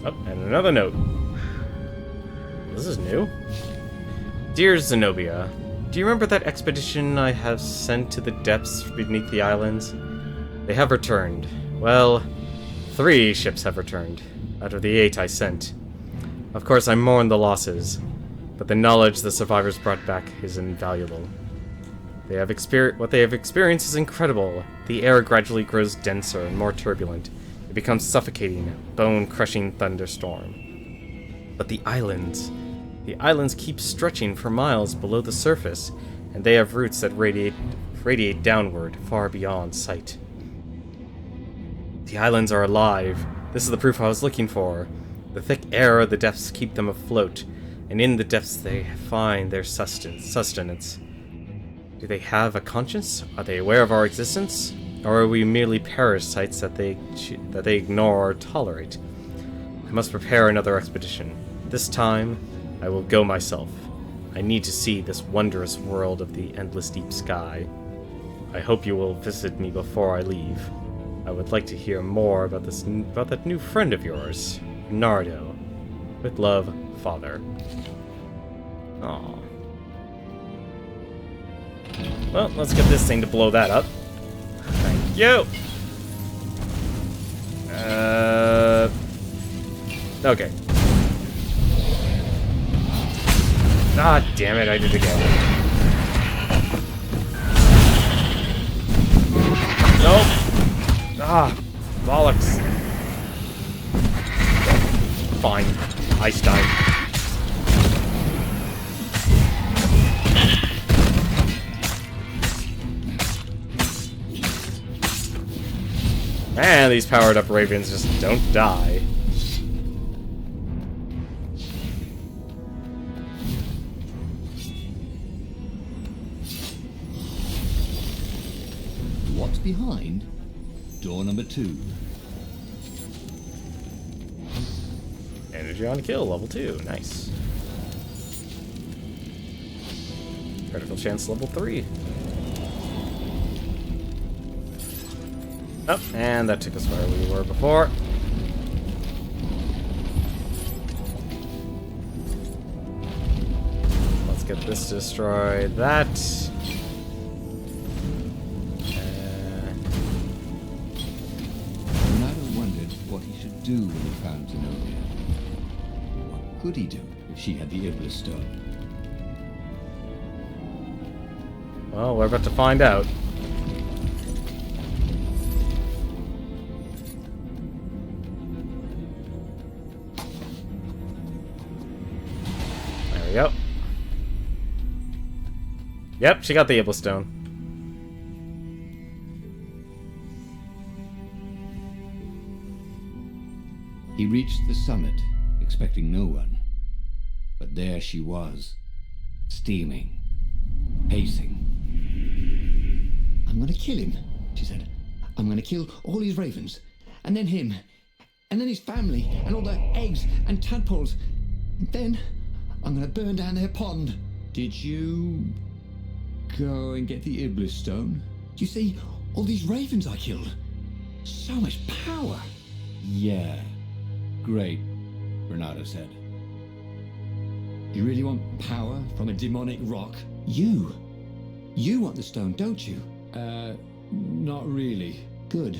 Oh, and another note. This is new. Dear Zenobia, do you remember that expedition I have sent to the depths beneath the islands? They have returned. Well, 3 ships have returned, out of the 8 I sent. Of course, I mourn the losses, but the knowledge the survivors brought back is invaluable. What they have experienced is incredible. The air gradually grows denser and more turbulent. It becomes suffocating, bone-crushing thunderstorm. But the islands keep stretching for miles below the surface, and they have roots that radiate downward, far beyond sight. The islands are alive. This is the proof I was looking for. The thick air of the depths keep them afloat, and in the depths they find their sustenance. Do they have a conscience? Are they aware of our existence? Or are we merely parasites that they ignore or tolerate? I must prepare another expedition. This time, I will go myself. I need to see this wondrous world of the endless deep sky. I hope you will visit me before I leave. I would like to hear more about that new friend of yours. Nardo. With love, Father. Aww. Well, let's get this thing to blow that up. Thank you! Okay. Ah, damn it, I did it again. Nope! Ah, bollocks. Fine. Ice time. Man, these powered up ravens just don't die. just behind, door number 2. Energy on kill, level 2. Nice. Critical chance, level 3. Oh, and that took us where we were before. Let's get this destroyed. That. Renato wondered what he should do when he found Zenobia. What could he do if she had the Iblis stone? Well, we're about to find out. There we go. Yep, she got the Iblis stone. He reached the summit, expecting no one. But there she was, steaming, pacing. "I'm gonna kill him," she said. "I'm gonna kill all these ravens, and then him, and then his family, and all the eggs and tadpoles. And then I'm gonna burn down their pond." "Did you go and get the Iblis stone?" "You see, all these ravens I killed. So much power." "Yeah, great," Renato said. "You really want power from a demonic rock?" You want the stone, don't you?" Not really." "Good.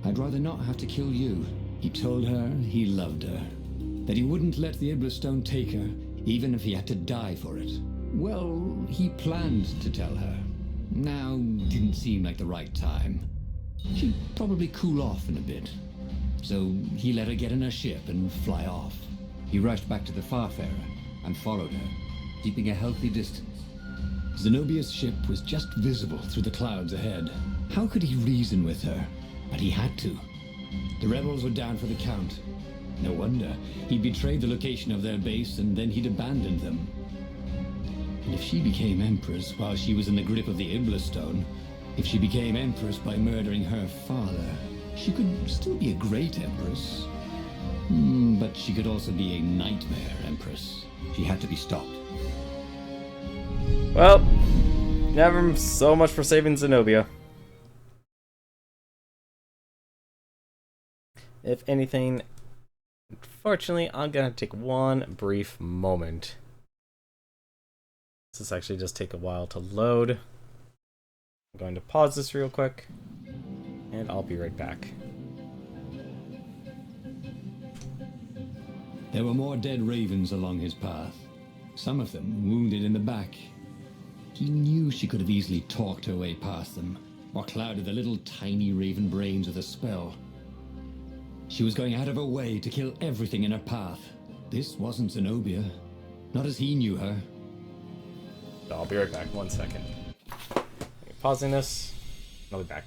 I'd rather not have to kill you." He told her he loved her, that he wouldn't let the Iblis stone take her, even if he had to die for it. Well, he planned to tell her. Now didn't seem like the right time. She'd probably cool off in a bit. So he let her get in her ship and fly off. He rushed back to the Farfarer and followed her, keeping a healthy distance. Zenobia's ship was just visible through the clouds ahead. How could he reason with her? But he had to. The rebels were down for the count. No wonder. He betrayed the location of their base and then he'd abandoned them. And if she became Empress while she was in the grip of the Iblis stone, if she became Empress by murdering her father, she could still be a great Empress. But she could also be a nightmare Empress. She had to be stopped. Well, never so much for saving Zenobia. If anything, unfortunately, I'm gonna take one brief moment. This actually just take a while to load. I'm going to pause this real quick, and I'll be right back. There were more dead ravens along his path, some of them wounded in the back. He knew she could have easily talked her way past them, or clouded the little tiny raven brains with a spell. She was going out of her way to kill everything in her path. This wasn't Zenobia, not as he knew her. I'll be right back, 1 second. Pausing this, I'll be back.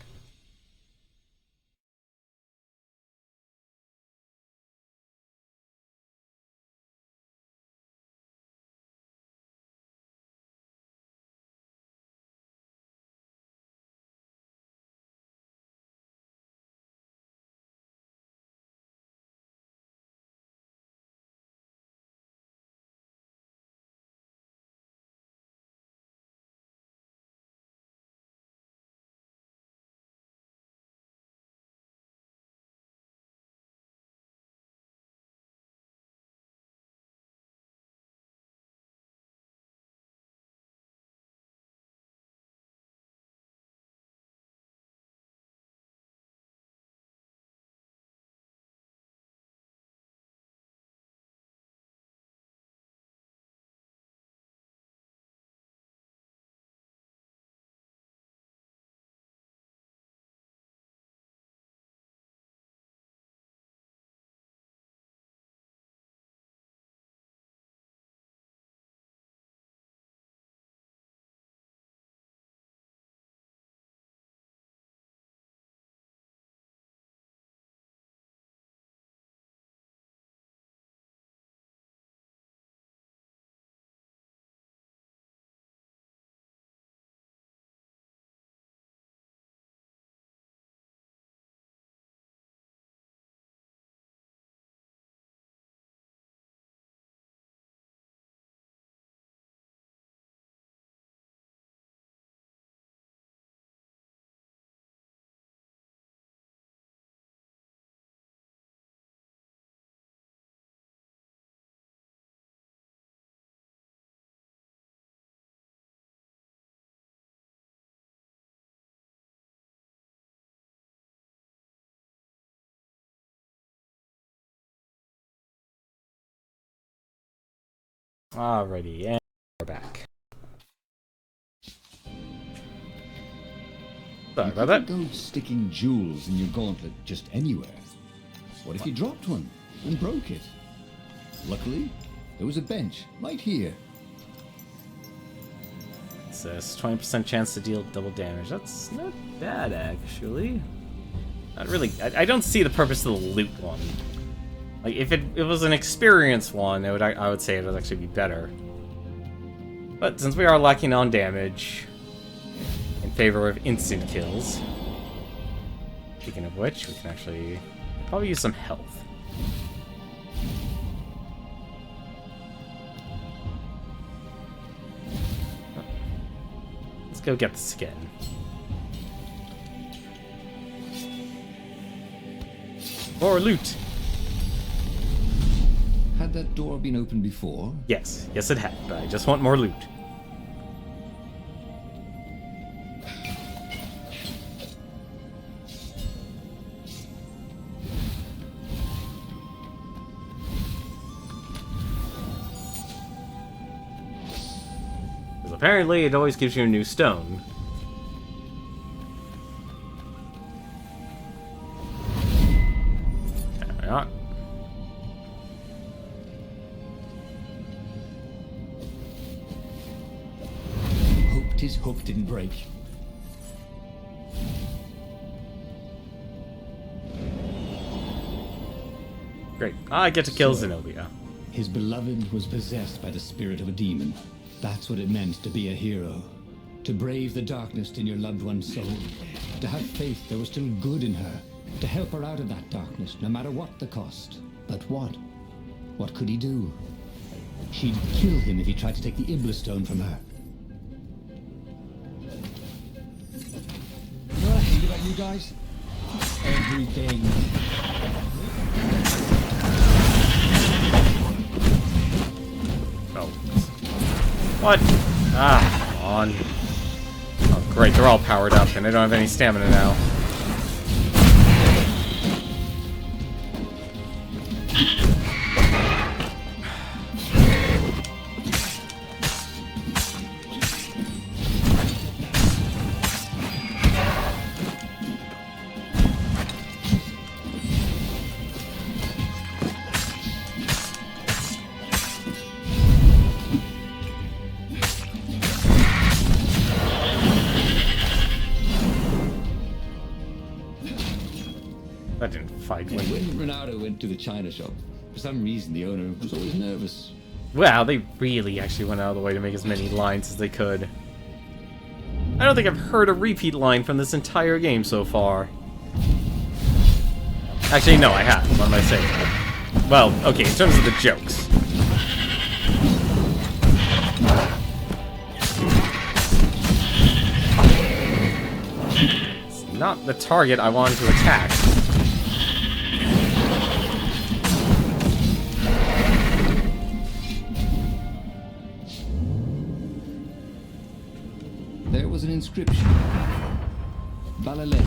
Alrighty, and we're back. Sorry about that. Go sticking jewels in your gauntlet just anywhere. What if you dropped one and broke it? Luckily, there was a bench right here. It says 20% chance to deal double damage. That's not bad, actually. Not really. I don't see the purpose of the loot one. Like, if it was an experience one, I would say it would actually be better. But since we are lacking on damage, in favor of instant kills. Speaking of which, we can actually probably use some health. Let's go get the skin. More loot! Had that door been opened before? Yes, yes it had, but I just want more loot. Because apparently it always gives you a new stone. There we are. His hook didn't break. Great. I get to kill Zenobia. His beloved was possessed by the spirit of a demon. That's what it meant to be a hero. To brave the darkness in your loved one's soul. To have faith there was still good in her. To help her out of that darkness, no matter what the cost. But what? What could he do? She'd kill him if he tried to take the Iblis stone from her. You know what I hate about you guys? Everything. Oh. What? Ah, come on. Oh, great. They're all powered up, and I don't have any stamina now. That didn't fight When me. Ronaldo went to the china shop, for some reason the owner was always nervous. Wow, they really actually went out of the way to make as many lines as they could. I don't think I've heard a repeat line from this entire game so far. Actually, no, I have. What am I saying? Well, okay, in terms of the jokes. It's not the target I wanted to attack. There was an inscription. Balalet.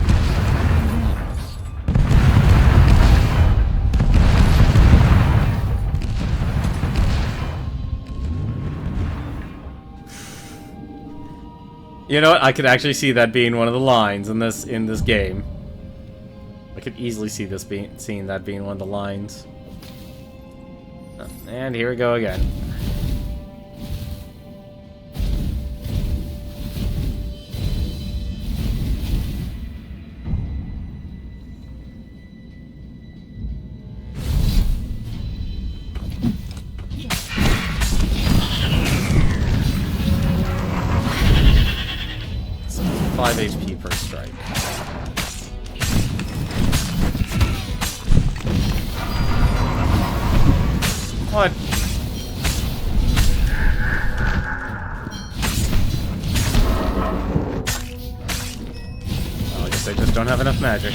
You know what? I could actually see that being one of the lines in this game. I could easily see seeing that being one of the lines. And here we go again. So 5 HP per strike. What? Oh, I guess I just don't have enough magic.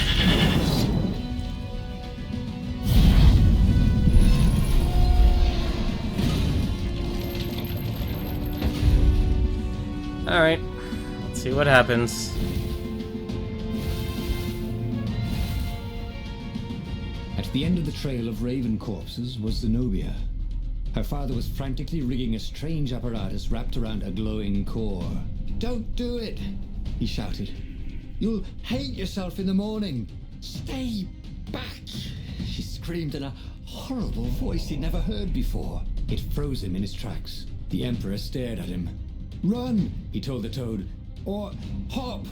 Alright. Let's see what happens. At the end of the trail of raven corpses was Zenobia. Her father was frantically rigging a strange apparatus wrapped around a glowing core. "Don't do it!" he shouted. "You'll hate yourself in the morning. Stay back!" She screamed in a horrible voice he'd never heard before. It froze him in his tracks. The Emperor stared at him. "Run," he told the toad, "or hop."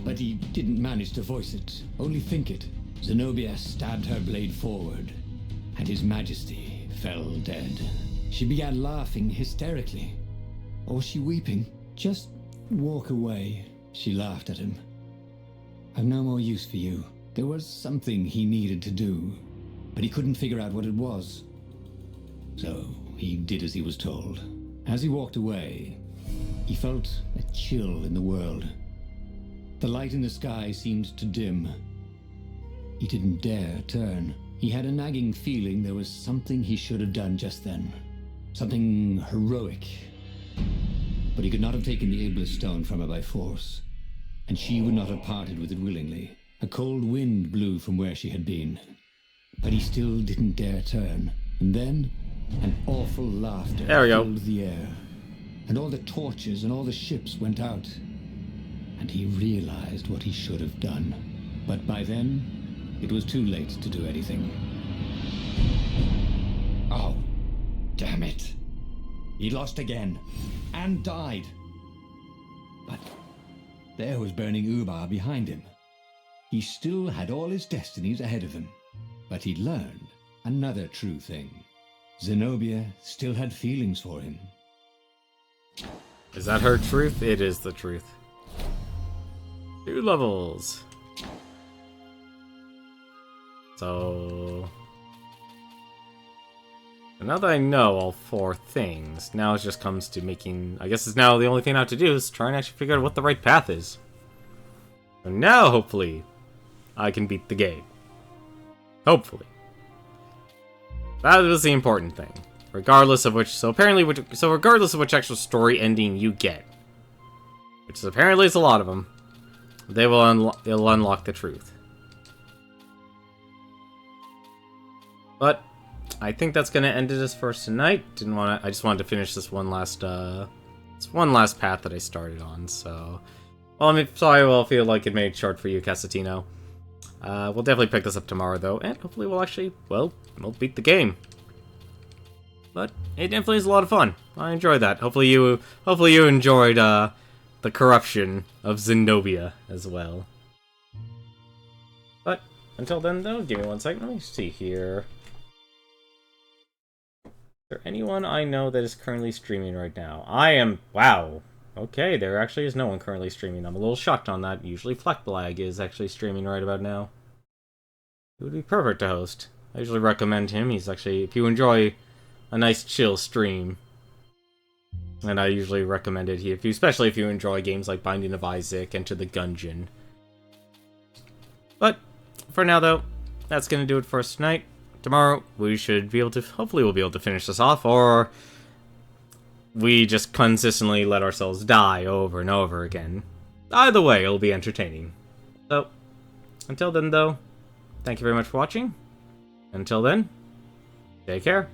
But he didn't manage to voice it, only think it. Zenobia stabbed her blade forward, and His Majesty fell dead. She began laughing hysterically. "Or was she weeping?" "Just walk away," she laughed at him. "I've no more use for you." There was something he needed to do, but he couldn't figure out what it was. So he did as he was told. As he walked away, he felt a chill in the world. The light in the sky seemed to dim. He didn't dare turn. He had a nagging feeling there was something he should have done just then. Something heroic. But he could not have taken the ablest stone from her by force, and she would not have parted with it willingly. A cold wind blew from where she had been, but he still didn't dare turn. And then, an awful laughter filled the air, and all the torches and all the ships went out, and he realized what he should have done. But by then, it was too late to do anything. Oh, damn it. He lost again, and died. But there was burning Ubar behind him. He still had all his destinies ahead of him, but he'd learned another true thing. Zenobia still had feelings for him. Is that her truth? It is the truth. 2 levels. So now that I know all 4 things, now it just comes to making... I guess it's now the only thing I have to do is try and actually figure out what the right path is. So now, hopefully, I can beat the game. Hopefully. That was the important thing. Regardless of which... So regardless of which actual story ending you get, which is apparently is a lot of them, they'll unlock the truth. But I think that's gonna end it for us tonight. I just wanted to finish this one last path that I started on. So, well, I mean, sorry, I feel like it made it short for you, Casatino. We'll definitely pick this up tomorrow, though, and hopefully we'll actually, we'll beat the game. But it definitely is a lot of fun. I enjoyed that. Hopefully you enjoyed the corruption of Zenobia as well. But until then, though, give me 1 second. Let me see here. Is there anyone I know that is currently streaming right now? Wow. Okay, there actually is no one currently streaming. I'm a little shocked on that. Usually Fleckblag is actually streaming right about now. It would be perfect to host. I usually recommend him. He's actually, if you enjoy a nice chill stream, and I usually recommend it, especially if you enjoy games like Binding of Isaac, Enter the Gungeon. But for now, though, that's gonna do it for us tonight. Tomorrow, we should be able to, hopefully we'll be able to finish this off, or we just consistently let ourselves die over and over again. Either way, it'll be entertaining. So, until then, though, thank you very much for watching. Until then, take care.